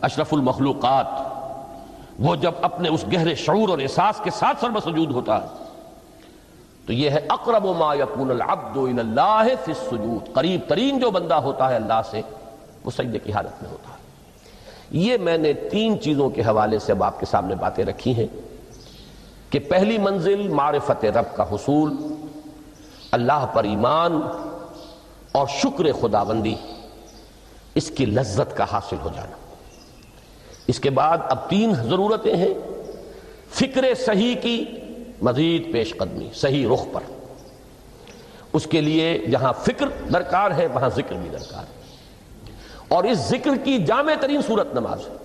اشرف المخلوقات وہ جب اپنے اس گہرے شعور اور احساس کے ساتھ سر بسجود ہوتا ہے تو یہ ہے اقرب ما یکون العبد الی اللہ فی السجود، قریب ترین جو بندہ ہوتا ہے اللہ سے وہ سجدے کی حالت میں ہوتا ہے۔ یہ میں نے 3 چیزوں کے حوالے سے اب آپ کے سامنے باتیں رکھی ہیں کہ پہلی منزل معرفت رب کا حصول، اللہ پر ایمان اور شکر خداوندی، اس کی لذت کا حاصل ہو جانا۔ اس کے بعد اب 3 ضرورتیں ہیں، فکر صحیح کی مزید پیش قدمی، صحیح رخ پر، اس کے لیے جہاں فکر درکار ہے وہاں ذکر بھی درکار ہے۔ اور اس ذکر کی جامع ترین صورت نماز ہے۔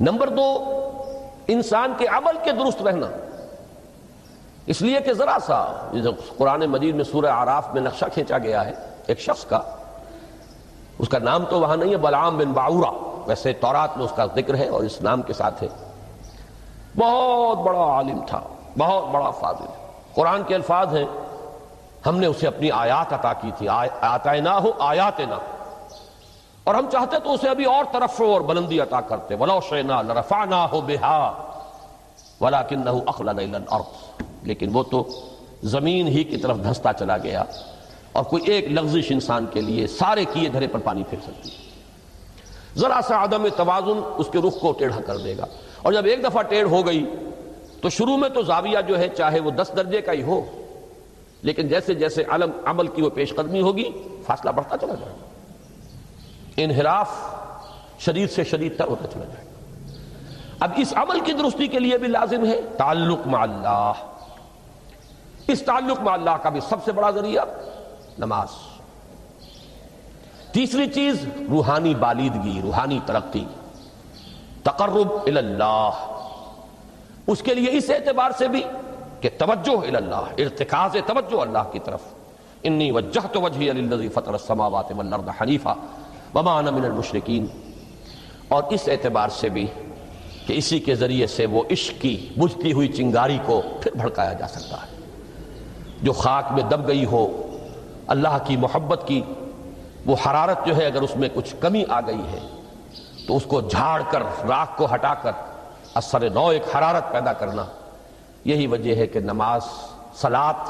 نمبر 2، انسان کے عمل کے درست رہنا، اس لیے کہ ذرا سا قرآن مجید میں سورہ اعراف میں نقشہ کھینچا گیا ہے ایک شخص کا، اس کا نام تو وہاں نہیں ہے، بلعام بن باعورہ، ویسے تورات میں اس کا ذکر ہے اور اس نام کے ساتھ ہے۔ بہت بڑا عالم تھا، بہت بڑا فاضل، قرآن کے الفاظ ہیں ہم نے اسے اپنی آیات عطا کی تھی، آتیناہ آیاتنا، اور ہم چاہتے تو اسے ابھی اور ترفع اور بلندی عطا کرتے، وَلَوْ شِئْنَا لَرَفَعْنَاهُ بِهَا وَلَكِنَّهُ أَخْلَدَ إِلَى الْأَرْضِ، لیکن وہ تو زمین ہی کی طرف دھنستا چلا گیا، اور کوئی ایک لغزش انسان کے لیے سارے کیے دھرے پر پانی پھیر سکتی ہے۔ ذرا سا عدم توازن اس کے رخ کو ٹیڑھا کر دے گا، اور جب ایک دفعہ ٹیڑھ ہو گئی تو شروع میں تو زاویہ جو ہے چاہے وہ 10 درجے کا ہی ہو، لیکن جیسے جیسے عمل کی وہ پیش قدمی ہوگی فاصلہ بڑھتا چلا جائے گا، انحراف شدید سے شدید تر ہوتا چلا جائے گا۔ اب اس عمل کی درستی کے لیے بھی لازم ہے تعلق مع اللہ، اس تعلق مع اللہ کا بھی سب سے بڑا ذریعہ نماز۔ تیسری چیز روحانی بالیدگی، روحانی ترقی، تقرب الی اللہ، اس کے لیے اس اعتبار سے بھی کہ توجہ الی اللہ، ارتکاز توجہ اللہ کی طرف، انی وجہت وجہی للذی فطر السماوات والارض حنیفا وما انا من المشرکین، اور اس اعتبار سے بھی کہ اسی کے ذریعے سے وہ عشق کی بجھتی ہوئی چنگاری کو پھر بھڑکایا جا سکتا ہے، جو خاک میں دب گئی ہو، اللہ کی محبت کی وہ حرارت جو ہے اگر اس میں کچھ کمی آ گئی ہے تو اس کو جھاڑ کر، راکھ کو ہٹا کر اثر نو ایک حرارت پیدا کرنا، یہی وجہ ہے کہ نماز، صلاۃ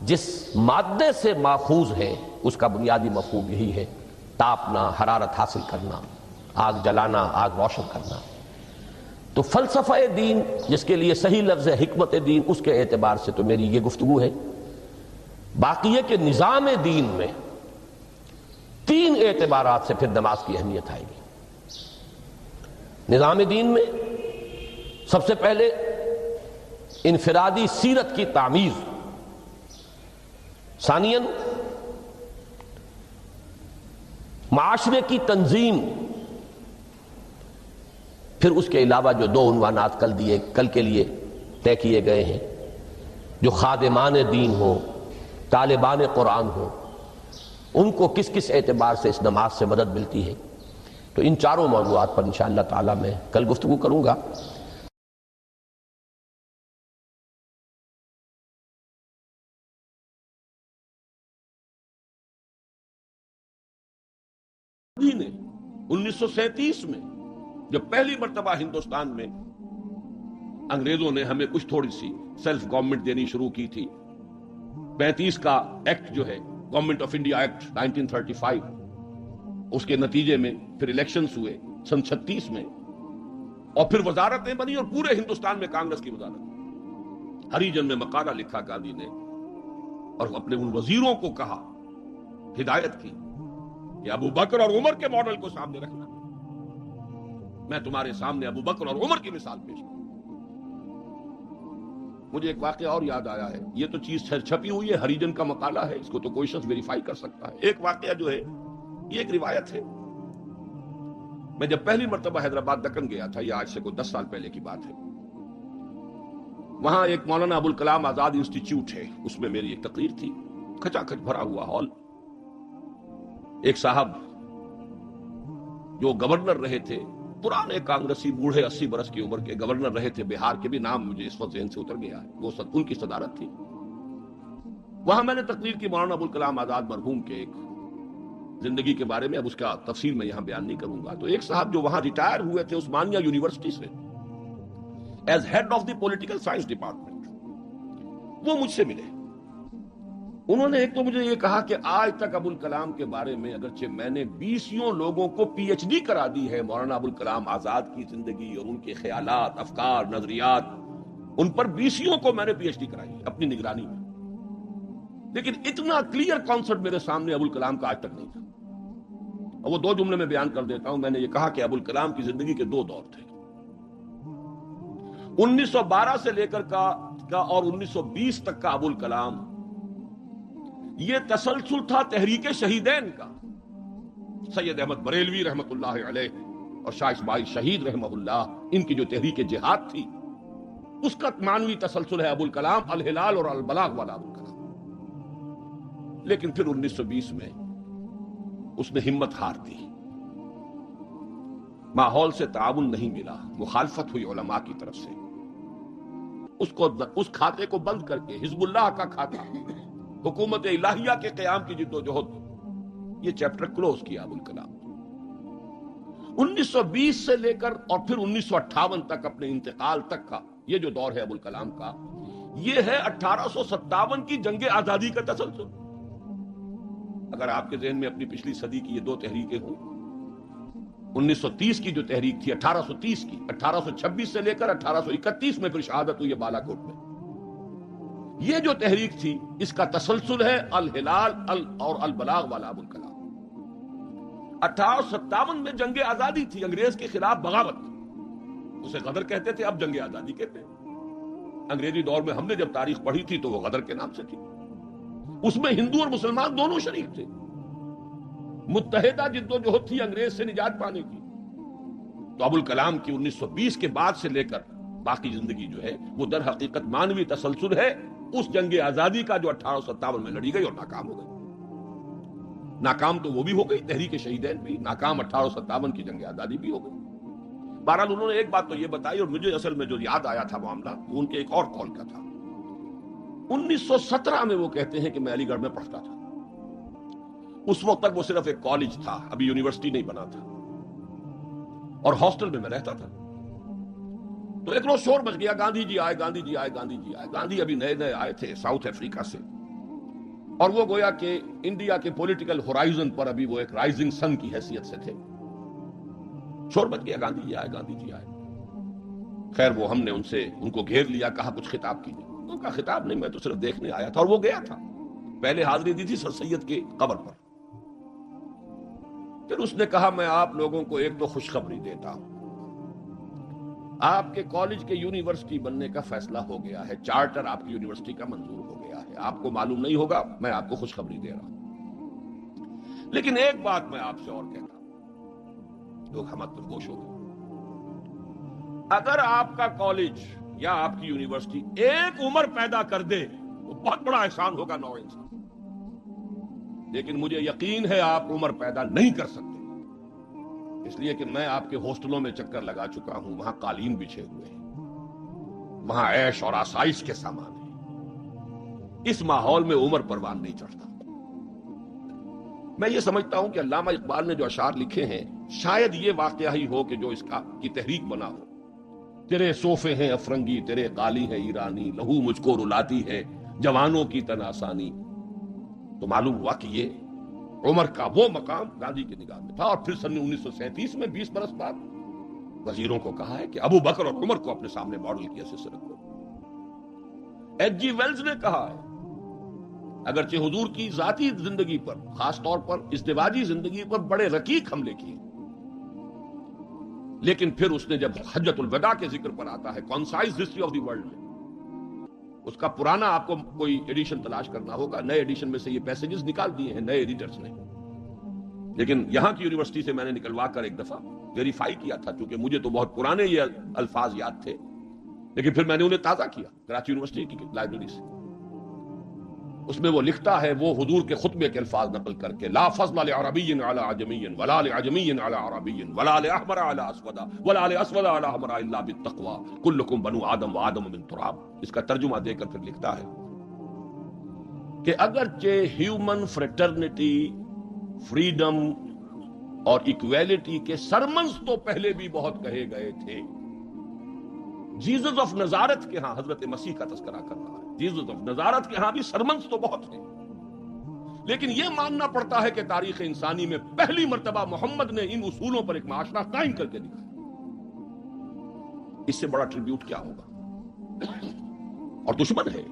جس مادے سے ماخوذ ہے اس کا بنیادی مفہوم یہی ہے، تاپنا، حرارت حاصل کرنا، آگ جلانا، آگ روشن کرنا۔ تو فلسفہ دین جس کے لیے صحیح لفظ ہے حکمت دین، اس کے اعتبار سے تو میری یہ گفتگو ہے۔ باقی ہے کہ نظام دین میں 3 اعتبارات سے پھر نماز کی اہمیت آئے گی۔ نظام دین میں سب سے پہلے انفرادی سیرت کی تعمیر، ثانیاً معاشرے کی تنظیم، پھر اس کے علاوہ جو 2 عنوانات کل کے لیے طے کیے گئے ہیں، جو خادمان دین ہو، طالبان قرآن ہو، ان کو کس کس اعتبار سے اس نماز سے مدد ملتی ہے، تو ان چاروں موضوعات پر انشاءاللہ تعالی میں کل گفتگو کروں گا۔ نے 1937 میں جب پہلی مرتبہ ہندوستان میں انگریزوں نے ہمیں کچھ تھوڑی سی سیلف گورنمنٹ دینی شروع کی تھی، 35 کا ایکٹ جو ہے گورنمنٹ آف انڈیا ایکٹ 1935، اس کے نتیجے میں پھر الیکشنز ہوئے سن 36 میں، اور پھر وزارتیں بنی اور پورے ہندوستان میں کانگریس کی وزارت۔ ہریجن میں مقالہ لکھا گاندھی نے اور اپنے ان وزیروں کو کہا، ہدایت کی کہ ابو بکر اور عمر کے ماڈل کو سامنے رکھنا، میں تمہارے سامنے ابو بکر اور عمر کی مثال پیش کروں۔ مجھے ایک واقعہ اور یاد آیا ہے، یہ تو چیز چھپی ہوئی ہے، ہریجن کا مقالہ ہے، اس کو تو کوئی شخص ویریفائی کر سکتا ہے۔ ایک واقعہ جو ہے یہ ایک روایت ہے، میں جب پہلی مرتبہ حیدرآباد دکن گیا تھا، یہ آج سے کوئی 10 سال پہلے کی بات ہے، وہاں ایک مولانا ابوالکلام آزاد انسٹیٹیوٹ ہے، اس میں میری ایک تقریر تھی، کھچا کھچ بھرا ہوا ہال۔ ایک صاحب جو گورنر رہے تھے، پرانے کانگریسی، بوڑھے 80 برس کی عمر کے گورنر رہے تھے بہار کے، بھی نام مجھے اس وقت ذہن سے اتر گیا ہے، وہ ان کی صدارت تھی۔ وہاں میں نے تقریر کی مولانا ابوالکلام آزاد مرحوم کے ایک زندگی کے بارے میں، اب اس کا تفصیل میں یہاں بیان نہیں کروں گا۔ تو ایک صاحب جو وہاں ریٹائر ہوئے تھے عثمانیہ یونیورسٹی سے as head of the political science department, وہ مجھ سے ملے۔ انہوں نے ایک تو مجھے یہ کہا کہ آج تک ابوالکلام کے بارے میں اگرچہ میں نے 20 لوگوں کو پی ایچ ڈی کرا دی ہے مولانا ابوالکلام آزاد کی زندگی اور ان کے خیالات، افکار، نظریات، ان پر 20 کو میں نے پی ایچ ڈی کرائی اپنی نگرانی میں، لیکن اتنا کلیئر کانسیپٹ میرے سامنے ابوالکلام کا آج تک نہیں تھا۔ اور وہ 2 جملے میں بیان کر دیتا ہوں۔ میں نے یہ کہا کہ ابوالکلام کی زندگی کے 2 دور تھے، 1912 سے لے کر کا اور 1920 تک کا ابوالکلام، یہ تسلسل تھا تحریک شہیدین کا، سید احمد بریلوی رحمۃ اللہ علیہ اور شاہ اسماعیل شہید رحمہ اللہ، ان کی جو تحریک جہاد تھی اس کا معنوی تسلسل ہے ابو الکلام الہلال اور البلاغ والا ابو الکلام۔ لیکن پھر 1920 میں اس نے ہمت ہار دی، ماحول سے تعاون نہیں ملا، مخالفت ہوئی علماء کی طرف سے، اس کھاتے کو بند کر کے حزب اللہ کا کھاتا، حکومت الہیہ کے قیام کی جد و جہد، یہ چیپٹر کلوز کیا ابو الکلام۔ 1920 سے لے کر اور پھر 1958 تک، اپنے انتقال تک کا یہ جو دور ہے ابو الکلام کا، یہ ہے 1857 کی جنگ آزادی کا تسلسل۔ اگر آپ کے ذہن میں اپنی پچھلی صدی کی یہ دو تحریکیں ہوں، 1930 کی جو تحریک تھی 1830 کی، 1826 سے لے کر 1831 میں پھر شہادت ہوئی ہے بالا کوٹ میں، یہ جو تحریک تھی اس کا تسلسل ہے الہلال اور البلاغ والا ابو الکلام۔ 1857 میں جنگ آزادی تھی، انگریز کے خلاف بغاوت، اسے غدر کہتے تھے، اب جنگ آزادی کہتے ہیں۔ انگریزی دور میں ہم نے جب تاریخ پڑھی تھی تو وہ غدر کے نام سے تھی، اس میں ہندو اور مسلمان دونوں شریک تھے، متحدہ جد و جہد تھی انگریز سے نجات پانے کی۔ تو ابو الکلام کی 1920 کے بعد سے لے کر باقی زندگی جو ہے وہ در حقیقت مانوی تسلسل ہے اس جنگ آزادی کا جو 1857 میں لڑی گئی اور ناکام ہو گئی۔ ناکام تو وہ بھی ہو گئی، تحریک شہیدین بھی ناکام، 1857 کی جنگ آزادی بھی ہو گئی۔ بہرحال انہوں نے ایک بات تو یہ بتائی، اور مجھے اصل میں جو یاد آیا تھا معاملہ وہ ان کے ایک اور قول کا تھا۔ 1917 میں وہ کہتے ہیں کہ میں علی گڑھ میں پڑھتا تھا، اس وقت تک وہ صرف ایک کالج تھا، ابھی یونیورسٹی نہیں بنا تھا، اور ہاسٹل میں رہتا تھا۔ تو ایک روز شور مچ گیا، گاندھی جی آئے، گاندھی جی آئے، گاندھی جی آئے۔ گاندھی ابھی نئے نئے آئے تھے ساؤتھ افریقہ سے، اور وہ گویا کہ انڈیا کے پولیٹیکل ہورائزن پر ابھی وہ ایک رائزنگ سن کی حیثیت سے تھے۔ شور مچ گیا، گاندھی جی آئے، گاندھی جی آئے۔ خیر وہ ہم نے ان کو گھیر لیا، کہا کچھ خطاب کیجیے۔ ان کا خطاب نہیں، میں تو صرف دیکھنے آیا تھا، اور وہ گیا تھا۔ پہلے حاضری دی تھی سر سید کے قبر پر۔ پھر اس نے کہا میں آپ لوگوں کو ایک تو خوشخبری دیتا ہوں، آپ کے کالج کے یونیورسٹی بننے کا فیصلہ ہو گیا ہے، چارٹر آپ کی یونیورسٹی کا منظور ہو گیا ہے، آپ کو معلوم نہیں ہوگا، میں آپ کو خوشخبری دے رہا ہوں۔ لیکن ایک بات میں آپ سے اور کہتا ہوں، لوگ ہمت پر گوش ہو گئے، اگر آپ کا کالج یا آپ کی یونیورسٹی ایک عمر پیدا کر دے تو بہت بڑا احسان ہوگا نو انسان، لیکن مجھے یقین ہے آپ عمر پیدا نہیں کر سکتے، اس لیے کہ میں آپ کے ہاسٹلوں میں چکر لگا چکا ہوں، وہاں قالین بچھے ہوئے ہیں، وہاں عیش اور آسائش کے سامان ہیں، اس ماحول میں عمر پروان نہیں چڑھتا۔ میں یہ سمجھتا ہوں کہ علامہ اقبال نے جو اشعار لکھے ہیں شاید یہ واقعہ ہی ہو کہ جو اس کی تحریک بنا ہو۔ تیرے صوفے ہیں افرنگی، تیرے قالی ہیں ایرانی، لہو مجھ کو رلاتی ہے جوانوں کی تناسانی۔ تو معلوم ہوا کہ یہ عمر کا وہ مقام گاندھی کی نگاہ میں تھا، اور پھر سن 1937 میں 20 برس بعد وزیروں کو کہا ہے کہ ابو بکر اور عمر کو اپنے سامنے ماڈل کی حیثیت سے رکھو۔ ایچ جی ویلز نے کہا ہے اگرچہ حضور کی ذاتی زندگی پر، خاص طور پر ازدواجی زندگی پر بڑے رقیق حملے کیے، لیکن پھر اس نے جب حجۃ الوداع کے ذکر پر آتا ہے concise history of the world میں، اس کا پرانا آپ کو کوئی ایڈیشن تلاش کرنا ہوگا، نئے ایڈیشن میں سے یہ پیسیجز نکال دیے ہیں نئے ایڈیٹرز نے، لیکن یہاں کی یونیورسٹی سے میں نے نکلوا کر ایک دفعہ ویریفائی کیا تھا، چونکہ مجھے تو بہت پرانے یہ الفاظ یاد تھے، لیکن پھر میں نے انہیں تازہ کیا کراچی یونیورسٹی کی لائبریری سے۔ اس میں وہ لکھتا ہے، وہ حضور کے خطبے کے الفاظ نقل کر کے، لا فضل لعربی علی عجمی ولا لعجمی علی عربی ولا لاحمر علی اسود ولا لاسود علی احمر الا بالتقوى کلکم بنو آدم وآدم من تراب۔ اس کا ترجمہ دے کر پھر لکھتا ہے کہ اگرچہ ہیومن فریٹرنٹی، فریڈم اور ایکویلٹی کے سرمنز تو پہلے بھی بہت کہے گئے تھے، جیزس آف نزارت کے ہاں، حضرت مسیح کا تذکرہ کر رہا ہے، جیزس آف نزارت کے ہاں بھی سرمنز تو بہت ہیں، لیکن یہ ماننا پڑتا ہے کہ تاریخ انسانی میں پہلی مرتبہ محمد نے ان اصولوں پر ایک معاشرہ قائم کر کے دکھایا۔ اس سے بڑا ٹریبیوٹ کیا ہوگا؟ اور دشمن ہے،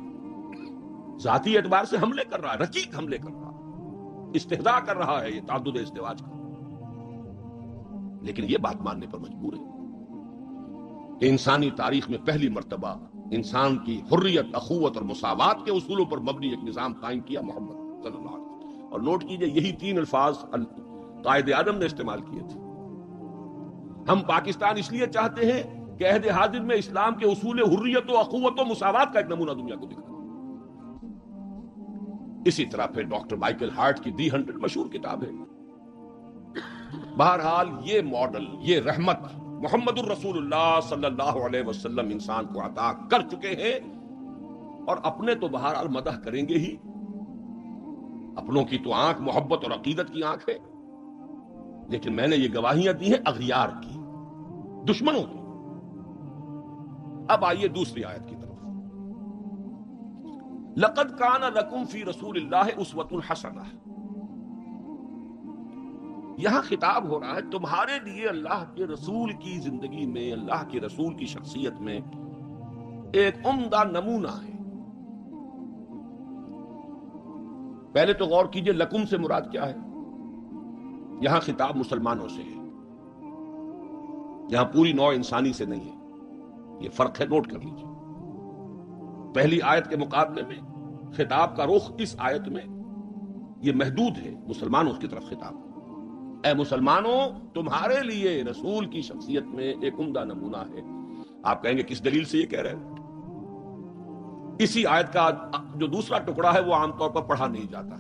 ذاتی اعتبار سے حملے کر رہا ہے، رقیق حملے کر رہا ہے، استہزاء کر رہا ہے یہ تعدد ازدواج کا، لیکن یہ بات ماننے پر مجبور ہے کہ انسانی تاریخ میں پہلی مرتبہ انسان کی حریت، اخوت اور مساوات کے اصولوں پر مبنی ایک نظام قائم کیا محمد صلی اللہ علیہ وسلم۔ اور نوٹ کیجئے یہی 3 الفاظ قائد اعظم نے استعمال کیے تھے. ہم پاکستان اس لیے چاہتے ہیں کہ عہد حاضر میں اسلام کے اصول حریت و اخوت و مساوات کا ایک نمونہ دنیا کو دکھا. اسی طرح پھر ڈاکٹر مائیکل ہارٹ کی دی 100 مشہور کتاب ہے. بہرحال یہ ماڈل، یہ رحمت محمد الرسول اللہ صلی اللہ علیہ وسلم انسان کو عطا کر چکے ہیں، اور اپنے تو بہرحال مدح کریں گے ہی. اپنوں کی تو آنکھ محبت اور عقیدت کی آنکھ ہے، لیکن میں نے یہ گواہیاں دی ہیں اغیار کی، دشمنوں کی. اب آئیے دوسری آیت کی طرف. لقد کان لکم فی رسول اللہ اسوۃ حسنہ. یہاں خطاب ہو رہا ہے تمہارے لیے اللہ کے رسول کی زندگی میں، اللہ کے رسول کی شخصیت میں ایک عمدہ نمونہ ہے. پہلے تو غور کیجئے لکم سے مراد کیا ہے. یہاں خطاب مسلمانوں سے ہے، یہاں پوری نوع انسانی سے نہیں ہے. یہ فرق ہے، نوٹ کر لیجئے. پہلی آیت کے مقابلے میں خطاب کا رخ اس آیت میں یہ محدود ہے، مسلمانوں کی طرف خطاب. اے مسلمانوں، تمہارے لیے رسول کی شخصیت میں ایک عمدہ نمونہ ہے. آپ کہیں گے کس دلیل سے یہ کہہ رہے ہیں؟ اسی آیت کا جو دوسرا ٹکڑا ہے وہ عام طور پر پڑھا نہیں جاتا.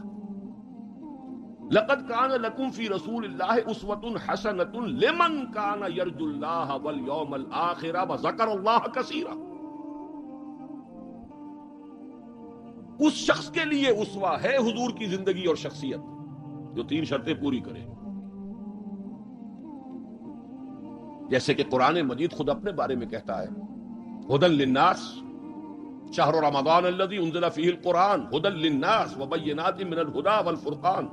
لقد کان لکم فی رسول اللہ اسوۃ حسنۃ لمن کان یرجو اللہ والیوم الآخر وذکر اللہ کثیرا. اس شخص کے لیے اسوہ ہے حضور کی زندگی اور شخصیت جو 3 شرطیں پوری کرے. جیسے کہ قرآن مجید خود اپنے بارے میں کہتا ہے ھدی للناس شہر رمضان الذی انزل فیہ القرآن ھدی للناس وبینات من الھدی والفرقان.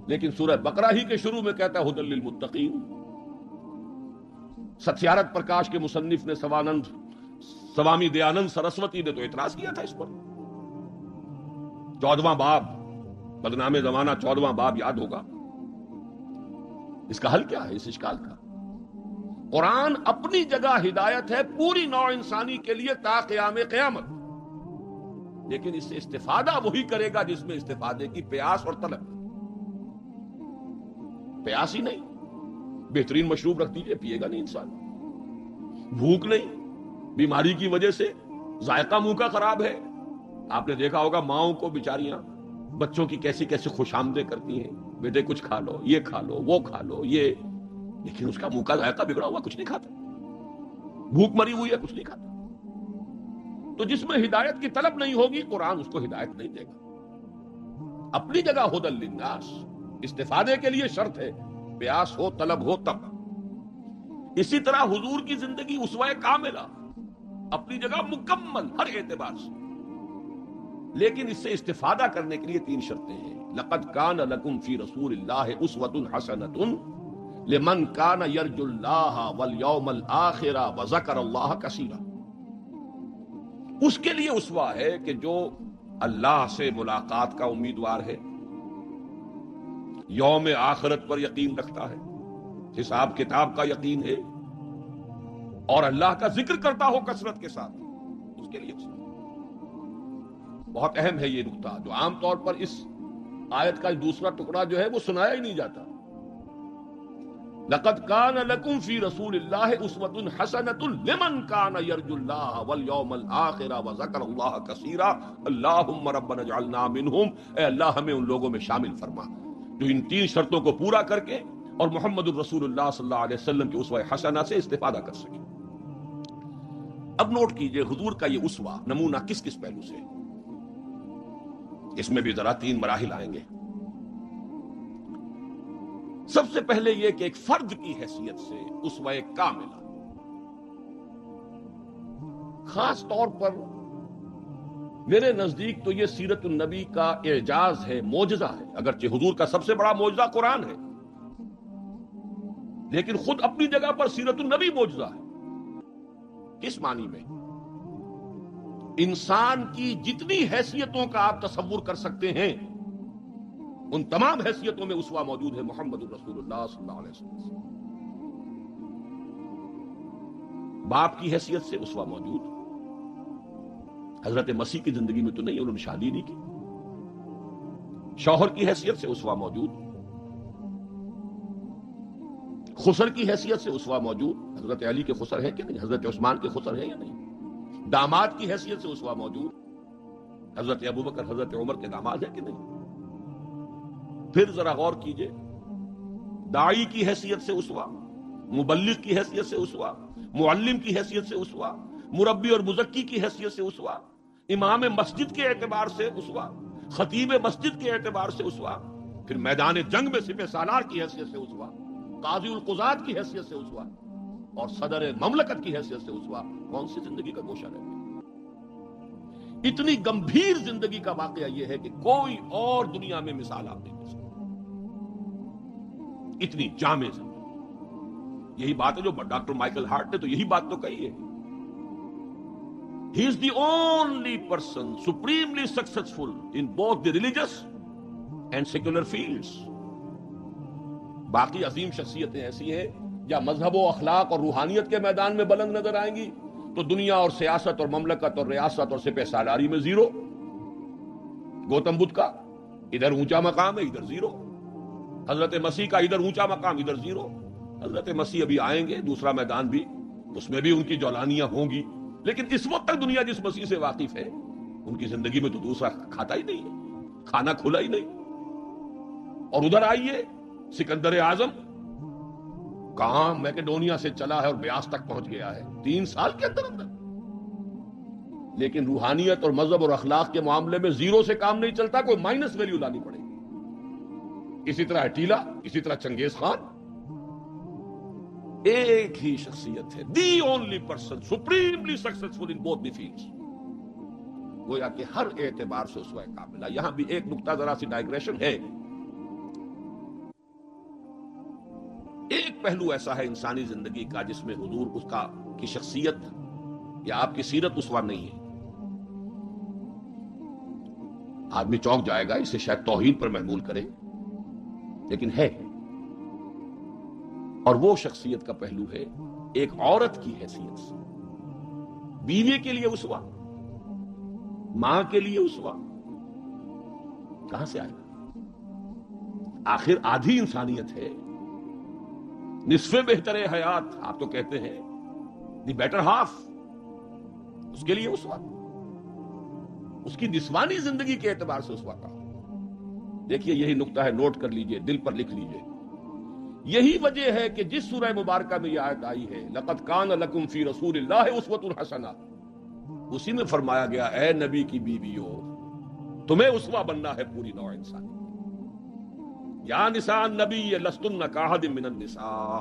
لیکن سورہ بقرہ ہی کے شروع میں کہتا ہے ھدی للمتقین. ستیارتھ پرکاش کے مصنف نے سوامی دیانند سرسوتی نے تو اعتراض کیا تھا اس پر. 14واں باب، بدنام زمانہ 14واں باب یاد ہوگا. اس کا حل کیا ہے اس اشکال کا؟ قرآن اپنی جگہ ہدایت ہے پوری نوع انسانی کے لیے تا قیام قیامت، لیکن اس سے استفادہ وہی کرے گا جس میں استفادے کی پیاس اور طلب. پیاس ہی نہیں، بہترین مشروب رکھ دیجئے، پیے گا نہیں انسان. بھوک نہیں، بیماری کی وجہ سے ذائقہ منہ کا خراب ہے. آپ نے دیکھا ہوگا ماؤں کو بیچاریاں بچوں کی کیسی کیسی خوش آمدیں کرتی ہیں، بیٹے کچھ کھا لو، یہ کھا لو، وہ کھا لو، یہ، لیکن اس کا منہ کا ذائقہ بگڑا ہوا، کچھ نہیں کھاتا. بھوک مری ہوئی ہے، کچھ نہیں کھاتا. تو جس میں ہدایت کی طلب نہیں ہوگی قرآن اس کو ہدایت نہیں دے گا. اپنی جگہ ھدی للناس، استفادے کے لیے شرط ہے، پیاس ہو، طلب ہو تب. اسی طرح حضور کی زندگی اسوہ کاملہ، اپنی جگہ مکمل ہر اعتبار سے، لیکن اس سے استفادہ کرنے کے لیے 3 شرطیں ہیں. لقد کان لکم فی رسول اللہ اسوۃ حسنۃ لمن کان یرجو اللہ والیوم الآخر وذکر اللہ کثیرا. اس کے لیے اسوہ ہے کہ جو اللہ سے ملاقات کا امیدوار ہے، یوم آخرت پر یقین رکھتا ہے، حساب کتاب کا یقین ہے، اور اللہ کا ذکر کرتا ہو کثرت کے ساتھ، اس کے لیے بہت اہم ہے یہ نقطہ جو عام طور پر اس آیت کا دوسرا ٹکڑا جو ہے وہ سنایا ہی نہیں جاتا. لقد کان لکم فی رسول اللہ اسوۃ حسنۃ لمن کان یرجو اللہ والیوم الآخر وذکر اللہ کثیرا. اللہم ربنا اجعلنا منہم، اے اللہ ہمیں ان لوگوں میں شامل فرما جو ان 3 شرطوں کو پورا کر کے اور محمد الرسول اللہ صلی اللہ علیہ وسلم کی اسوہ حسنہ سے استفادہ کر سکے. اب نوٹ کیجئے حضور کا یہ اسوہ نمونہ کس کس پہلو سے ہے. اس میں بھی ذرا 3 مراحل آئیں گے. سب سے پہلے یہ کہ ایک فرد کی حیثیت سے اسوہ کاملہ، خاص طور پر میرے نزدیک تو یہ سیرت النبی کا اعجاز ہے، معجزہ ہے. اگرچہ حضور کا سب سے بڑا معجزہ قرآن ہے، لیکن خود اپنی جگہ پر سیرت النبی معجزہ ہے. کس معنی میں؟ انسان کی جتنی حیثیتوں کا آپ تصور کر سکتے ہیں ان تمام حیثیتوں میں اسوہ موجود ہے محمد الرسول اللہ صلی اللہ علیہ وسلم. باپ کی حیثیت سے اسوہ موجود، حضرت مسیح کی زندگی میں تو نہیں، انہوں نے شادی نہیں کی. شوہر کی حیثیت سے اسوہ موجود، خسر کی حیثیت سے اسوہ موجود، حضرت علی کے خسر ہے کہ نہیں، حضرت عثمان کے خسر ہے یا نہیں؟ داماد کی حیثیت سے اسوہ موجود، حضرت ابوبکر حضرت عمر کے داماد ہے کہ نہیں؟ پھر ذرا غور کیجئے، داعی کی حیثیت سے اسوہ، مبلغ کی حیثیت سے اسوہ، معلم کی حیثیت سے اسوہ، مربی اور مزکی کی حیثیت سے اسوہ، امام مسجد کے اعتبار سے اسوہ، خطیب مسجد کے اعتبار سے اسوہ، پھر میدان جنگ میں سپہ سالار کی حیثیت سے اسوہ، قاضی القضات کی حیثیت سے اسوہ، اور صدر مملکت کی حیثیت سے اسوہ۔ کون سی زندگی کا گوشہ رہ گیا؟ اتنی گمبھیر زندگی کا واقعہ یہ ہے کہ کوئی اور دنیا میں مثال آپ نہیں دے سکتے، اتنی جامع زندگی۔ یہی بات ہے جو ڈاکٹر مائیکل ہارٹ نے تو یہی بات تو کہی ہے، he is the only person supremely successful in both the religious and secular fields۔ باقی عظیم شخصیتیں ایسی ہیں یا مذہب و اخلاق اور روحانیت کے میدان میں بلند نظر آئیں گی تو دنیا اور سیاست اور مملکت اور ریاست اور سپہ سالاری میں زیرو۔ گوتم بدھ کا ادھر اونچا مقام ہے، ادھر زیرو۔ حضرت مسیح کا ادھر اونچا مقام، ادھر زیرو۔ حضرت مسیح ابھی آئیں گے، دوسرا میدان بھی، اس میں بھی ان کی جولانیاں ہوں گی، لیکن اس وقت تک دنیا جس مسیح سے واقف ہے ان کی زندگی میں تو دوسرا کھاتا ہی نہیں ہے، کھانا کھلا ہی نہیں۔ اور ادھر آئیے، سکندر اعظم کہاں میکڈونیا سے چلا ہے اور بیاس تک پہنچ گیا ہے 3 سال کے اندر اندر، لیکن روحانیت اور مذہب اور اخلاق کے معاملے میں زیرو سے کام نہیں چلتا، کوئی مائنس ویلیو لانی پڑے گی۔ اسی طرح اٹیلا، اسی طرح چنگیز خان۔ ایک ہی شخصیت ہے، the only person supremely successful in both the fields, گویا کہ ہر اعتبار سے اسوہ کاملہ۔ یہاں بھی ایک نقطہ ذرا سی ڈائگریشن ہے، ایک پہلو ایسا ہے انسانی زندگی کا جس میں حضور اس کا کی شخصیت یا آپ کی سیرت اسوہ نہیں ہے۔ آدمی چونک جائے گا، اسے شاید توہین پر محمول کرے، لیکن ہے۔ اور وہ شخصیت کا پہلو ہے ایک عورت کی حیثیت سے، بیوی کے لیے اسوہ، ماں کے لیے اسوہ، کہاں سے آئے گا؟ آخر آدھی انسانیت ہے، نصف بہتر حیات آپ تو کہتے ہیں، دی بیٹر ہاف، اس کے لیے اسوہ، اس کی نسوانی زندگی کے اعتبار سے اسوہ کا۔ دیکھیے یہی نقطہ ہے، نوٹ کر لیجئے، دل پر لکھ لیجئے۔ یہی وجہ ہے کہ جس سورہ مبارکہ میں یہ آیت آئی ہے لَقَدْ كَانَ لَكُمْ فِي رَسُولِ اللَّهِ أُسْوَةٌ حَسَنَةٌ، اسی میں فرمایا گیا اے نبی کی بیویوں تمہیں اسوہ بننا ہے پوری نوع انسانی۔ یا نساء النبی لستن کاحد من النساء،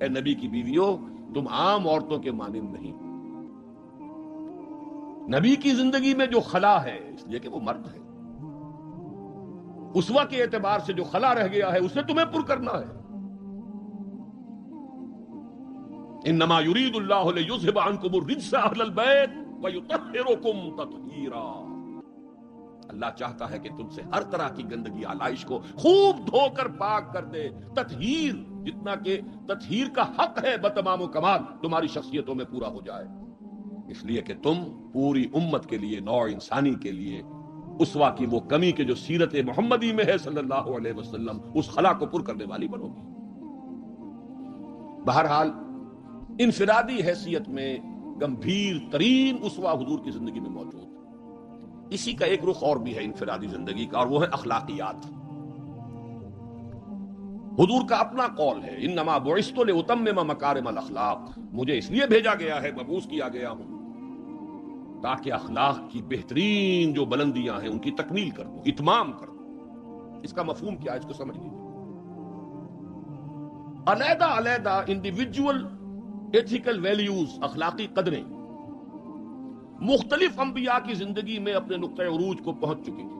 اے نبی کی بیویوں تم عام عورتوں کے مانند نہیں۔ نبی کی زندگی میں جو خلا ہے، اس لیے کہ وہ مرد ہے، اسوہ کے اعتبار سے جو خلا رہ گیا ہے اسے تمہیں پر کرنا ہے۔ انما یرید اللہ لیذھب عنکم الرجس اہل البیت ویطہرکم تطہیرا، اللہ چاہتا ہے کہ تم سے ہر طرح کی گندگی آلائش کو خوب دھو کر پاک کر دے، تطہیر، جتنا کہ تطہیر کا حق ہے بتمام و کمال تمہاری شخصیتوں میں پورا ہو جائے، اس لیے کہ تم پوری امت کے لیے، نوع انسانی کے لیے اسوہ کی وہ کمی کہ جو سیرت محمدی میں ہے صلی اللہ علیہ وسلم، اس خلا کو پر کرنے والی بنو گی۔ بہرحال انفرادی حیثیت میں گمبھیر ترین اسوہ حضور کی زندگی میں موجود ہے۔ اسی کا ایک رخ اور بھی ہے انفرادی زندگی کا، اور وہ ہے اخلاقیات۔ حضور کا اپنا قول ہے انما بعثت لاتمم مکارم الاخلاق، مجھے اس لیے بھیجا گیا ہے، مبعوث کیا گیا ہوں تاکہ اخلاق کی بہترین جو بلندیاں ہیں ان کی تکمیل کر دوں، اتمام کر دوں۔ اس کا مفہوم کیا ہے، اس کو سمجھ لیجیے۔ علیحدہ علیحدہ انڈیویجول ایتھیکل ویلیوز، اخلاقی قدریں مختلف انبیاء کی زندگی میں اپنے نقطۂ عروج کو پہنچ چکی تھی۔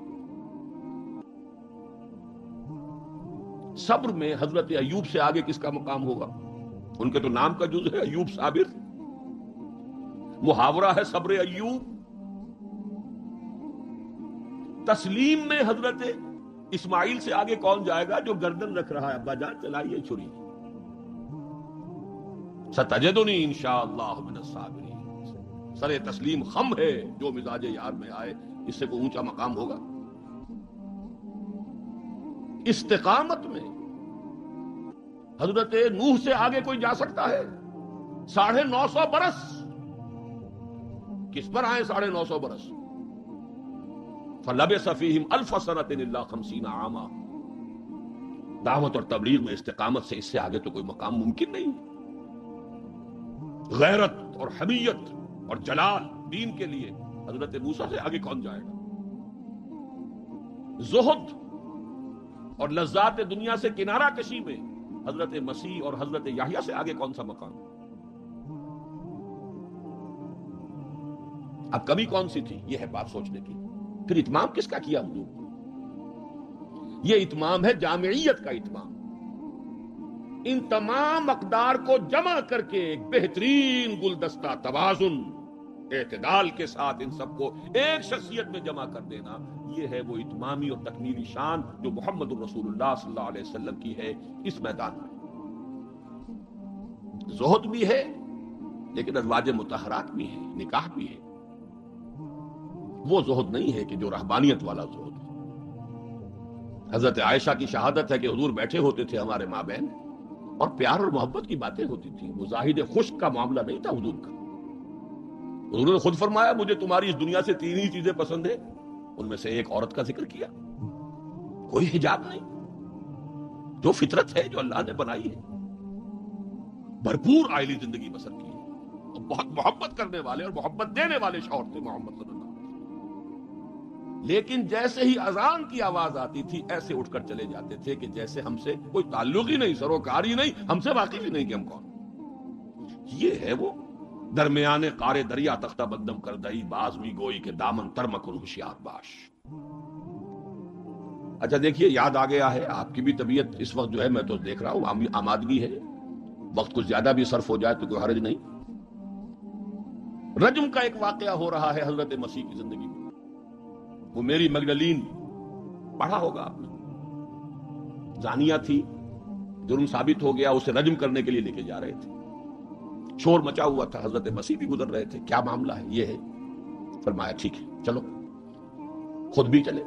صبر میں حضرت ایوب سے آگے کس کا مقام ہوگا؟ ان کے تو نام کا جز ہے ایوب صابر، محاورہ ہے صبر ایوب۔ تسلیم میں حضرت اسماعیل سے آگے کون جائے گا جو گردن رکھ رہا ہے، ابا جان چلائیے چھری، ستجدنی انشاءاللہ من الصابرین۔ سر تسلیم خم ہے، جو مزاج یار میں آئے، اس سے کوئی اونچا مقام ہوگا؟ استقامت میں حضرت نوح سے آگے کوئی جا سکتا ہے؟ 950 برس کس پر آئے؟ 950 برس. فلبث فیہم 1000 سنۃ الا 50 عاما. دعوت اور تبلیغ میں استقامت سے اس سے آگے تو کوئی مقام ممکن نہیں. غیرت اور حمیت اور جلال دین کے لیے حضرت موسیٰ سے آگے کون جائے گا؟ زہد اور لذات دنیا سے کنارہ کشی میں حضرت مسیح اور حضرت یحییٰ سے آگے کون سا مقام؟ اب کمی کون سی تھی؟ یہ ہے بات سوچنے کی. پھر اتمام کس کا کیا حضور؟ یہ اتمام ہے جامعیت کا اتمام. ان تمام اقدار کو جمع کر کے ایک بہترین گلدستہ توازن اعتدال کے ساتھ ان سب کو ایک شخصیت میں جمع کر دینا، یہ ہے وہ اتمامی اور تکمیلی شان جو محمد الرسول اللہ صلی اللہ علیہ وسلم کی ہے اس میدان میں. زہد بھی ہے لیکن ازواج مطہرات بھی ہے، نکاح بھی ہے. وہ زہد نہیں ہے کہ جو رہبانیت والا زہد. حضرت عائشہ کی شہادت ہے کہ حضور بیٹھے ہوتے تھے ہمارے مابین اور پیار اور محبت کی باتیں ہوتی تھی. وہ زاہد خشک کا معاملہ نہیں تھا حضور کا. حضور نے خود فرمایا مجھے تمہاری اس دنیا سے 3 ہی چیزیں پسند ہیں. ان میں سے ایک عورت کا ذکر کیا. کوئی حجاب نہیں، جو فطرت ہے جو اللہ نے بنائی ہے. بھرپور عائلی زندگی بسر کی ہے اور بہت محبت کرنے والے اور محبت دینے والے شوہر تھے محمد صلی اللہ علیہ وسلم. لیکن جیسے ہی اذان کی آواز آتی تھی ایسے اٹھ کر چلے جاتے تھے کہ جیسے ہم سے کوئی تعلق ہی نہیں، سروکار ہی نہیں، ہم سے واقف ہی نہیں کہ ہم کون. یہ ہے وہ درمیانے قار دریا تختہ بندم کر دئی باز بھی گوئی کہ دامن ترمکن ہوشیار باش. اچھا دیکھیے یاد آ گیا ہے آپ کی بھی طبیعت اس وقت جو ہے میں تو دیکھ رہا ہوں آمادگی ہے، وقت کچھ زیادہ بھی صرف ہو جائے تو کوئی حرج نہیں. رجم کا ایک واقعہ ہو رہا ہے حضرت مسیح کی زندگی میں. وہ میری مگدلین پڑھا ہوگا آپ نے، زانیہ تھی، جرم ثابت ہو گیا، اسے رجم کرنے کے لیے لے کے جا رہے تھے. شور مچا ہوا تھا، حضرت مسیح بھی گزر رہے تھے. کیا معاملہ ہے؟ یہ ہے. فرمایا ٹھیک ہے چلو، خود بھی چلے.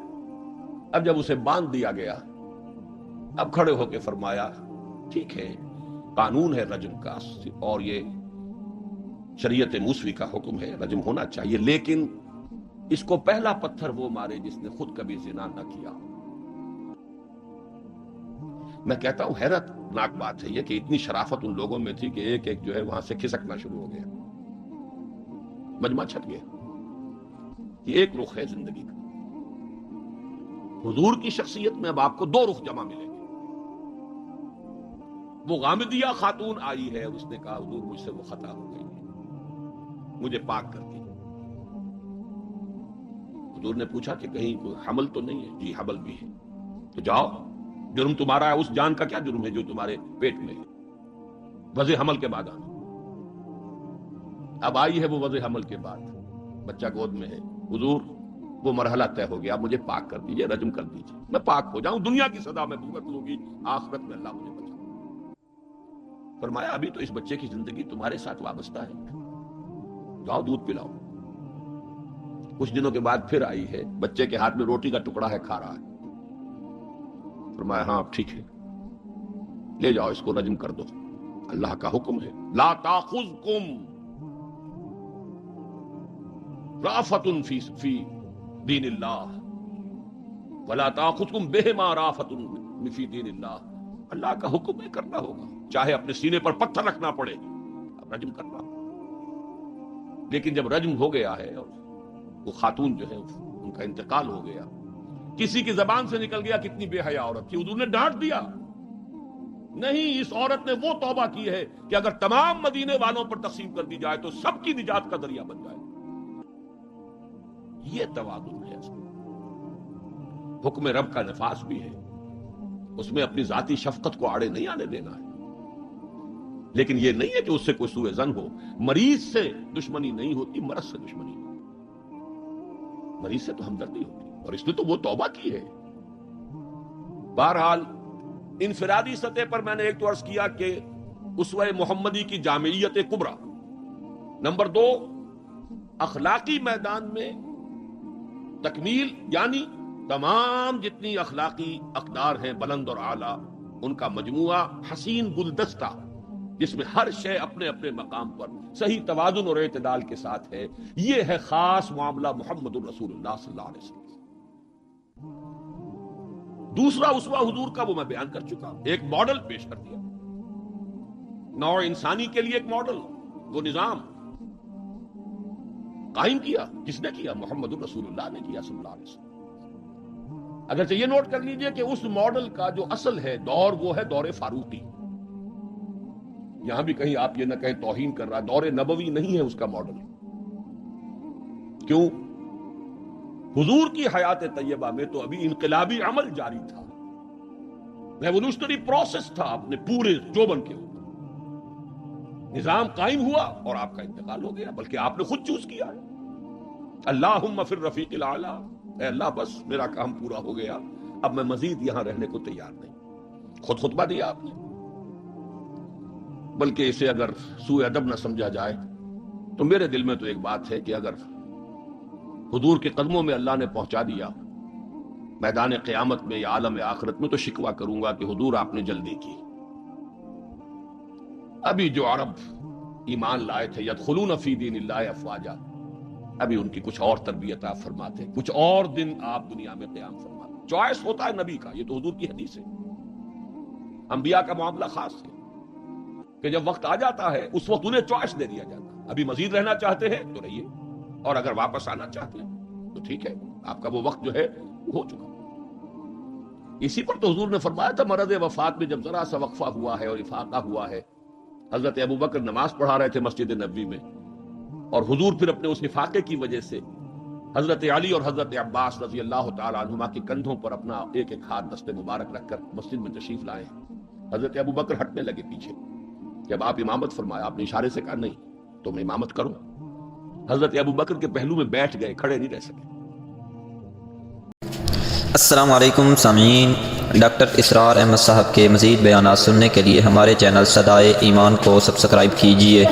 اب جب اسے باندھ دیا گیا اب کھڑے ہو کے فرمایا ٹھیک ہے قانون ہے رجم کا اور یہ شریعت موسوی کا حکم ہے، رجم ہونا چاہیے، لیکن اس کو پہلا پتھر وہ مارے جس نے خود کبھی زنا نہ کیا. میں کہتا ہوں حیرت ناک بات ہے یہ کہ اتنی شرافت ان لوگوں میں تھی کہ ایک ایک جو ہے وہاں سے کھسکنا شروع ہو گیا، مجمع چھٹ گیا. یہ ایک رخ ہے زندگی کا. حضور کی شخصیت میں اب آپ کو 2 رخ جمع ملیں گے. وہ غامدیہ خاتون آئی ہے، اس نے کہا حضور مجھ سے وہ خطا ہو گئی ہے، مجھے پاک کر دی. حضور نے پوچھا کہ کہیں کوئی حمل تو نہیں ہے؟ جی حمل بھی ہے. تو جاؤ، جرم تمہارا ہے، اس جان کا کیا جرم ہے جو تمہارے پیٹ میں ہے؟ وضع حمل کے بعد آنا. اب آئی ہے وہ وضع حمل کے بعد، بچہ گود میں ہے. حضور وہ مرحلہ طے ہو گیا، مجھے پاک کر دیجئے، رجم کر دیجئے، میں پاک ہو جاؤں، دنیا کی سزا میں بھگت لوں گی، آخرت میں اللہ مجھے بچا. فرمایا ابھی تو اس بچے کی زندگی تمہارے ساتھ وابستہ ہے، جاؤ دودھ پلاؤ. کچھ دنوں کے بعد پھر آئی ہے، بچے کے ہاتھ میں روٹی کا ٹکڑا ہے، کھا رہا ہے. فرمایا ہاں ٹھیک ہے لے جاؤ اس کو رجم کر دو، اللہ کا حکم ہے. لا تاخذکم رافت فی دین اللہ ولا تاخذکم بہما رافت فی دین اللہ. اللہ کا حکم ہے، کرنا ہوگا، چاہے اپنے سینے پر پتھر رکھنا پڑے، اب رجم کرنا. لیکن جب رجم ہو گیا ہے اور وہ خاتون جو ہے ان کا انتقال ہو گیا، کسی کی زبان سے نکل گیا کتنی بے حیا عورت تھی. حضور نے ڈانٹ دیا نہیں، اس عورت نے وہ توبہ کی ہے کہ اگر تمام مدینے والوں پر تقسیم کر دی جائے تو سب کی نجات کا ذریعہ بن جائے. یہ توازن ہے. حکم رب کا نفاذ بھی ہے، اس میں اپنی ذاتی شفقت کو آڑے نہیں آنے دینا ہے. لیکن یہ نہیں ہے کہ اس سے کوئی سوء ظن ہو. مریض سے دشمنی نہیں ہوتی، مرض سے دشمنی ہوتی. مریض سے تو ہمدردی ہوتی اور اس نے تو وہ توبہ کی ہے. بہرحال انفرادی سطح پر میں نے ایک تو عرض کیا کہ اسوہ محمدی کی جامعیت کبریٰ. نمبر 2 اخلاقی میدان میں تکمیل، یعنی تمام جتنی اخلاقی اقدار ہیں بلند اور اعلیٰ ان کا مجموعہ حسین گلدستہ جس میں ہر شے اپنے اپنے مقام پر صحیح توازن اور اعتدال کے ساتھ ہے، یہ ہے خاص معاملہ محمد الرسول اللہ صلی اللہ علیہ وسلم۔ دوسرا اسوہ حضور کا وہ میں بیان کر چکا، ایک ماڈل پیش کر دیا، نوع انسانی کے لیے ایک ماڈل، وہ نظام قائم کیا، کس نے کیا؟ محمد الرسول اللہ نے کیا صلی اللہ علیہ وسلم۔ اگرچہ یہ نوٹ کر لیجئے کہ اس ماڈل کا جو اصل ہے دور، وہ ہے دور فاروقی۔ یہاں بھی کہیں آپ یہ نہ کہیں توہین کر رہا، دور نبوی نہیں ہے اس کا ماڈل۔ کیوں؟ حضور کی حیات طیبہ میں تو ابھی انقلابی عمل جاری تھا، ریولوشنری پروسیس تھا اپنے پورے جوبن کے اوپر، نظام قائم ہوا اور آپ کا انتقال ہو گیا، بلکہ آپ نے خود چوز کیا ہے۔ اللہم فی الرفیق الاعلی، اے اللہ بس میرا کام پورا ہو گیا، اب میں مزید یہاں رہنے کو تیار نہیں۔ خود خطبہ دیا آپ نے۔ بلکہ اسے اگر سوء ادب نہ سمجھا جائے تو میرے دل میں تو ایک بات ہے کہ اگر حضور کے قدموں میں اللہ نے پہنچا دیا میدان قیامت میں یا عالم آخرت میں، تو شکوہ کروں گا کہ حضور آپ نے جلدی کی۔ ابھی جو عرب ایمان لائے تھے یدخلون فی دین اللہ افواجا، ابھی ان کی کچھ اور تربیت آپ فرماتے، کچھ اور دن آپ دنیا میں قیام فرماتے۔ چوائس ہوتا ہے نبی کا، یہ تو حضور کی حدیث ہے۔ انبیاء کا معاملہ خاص ہے کہ جب وقت آ جاتا ہے اس وقت انہیں چوائس دے دیا جاتا ہے، ابھی مزید رہنا چاہتے ہیں تو رہیے، اور اگر واپس آنا چاہتے ہیں تو ٹھیک ہے، آپ کا وہ وقت جو ہے ہو چکا۔ اسی پر تو حضور نے فرمایا تھا مرض وفات میں جب ذرا سا وقفہ ہوا ہے اور افاقہ ہوا ہے، حضرت ابوبکر نماز پڑھا رہے تھے مسجد نبوی میں، اور حضور پھر اپنے اس افاقے کی وجہ سے حضرت علی اور حضرت عباس رضی اللہ تعالی عنہما کے کندھوں پر اپنا ایک ایک ہاتھ دست مبارک رکھ کر مسجد میں تشریف لائے۔ حضرت ابوبکر ہٹنے لگے پیچھے، جب آپ امامت فرمایا آپ نے اشارے سے کہا نہیں تم امامت کرو، حضرت ابوبکر کے پہلو میں بیٹھ گئے، کھڑے نہیں رہ سکے۔ السلام علیکم سامعین، ڈاکٹر اسرار احمد صاحب کے مزید بیانات سننے کے لیے ہمارے چینل صدائے ایمان کو سبسکرائب کیجیے۔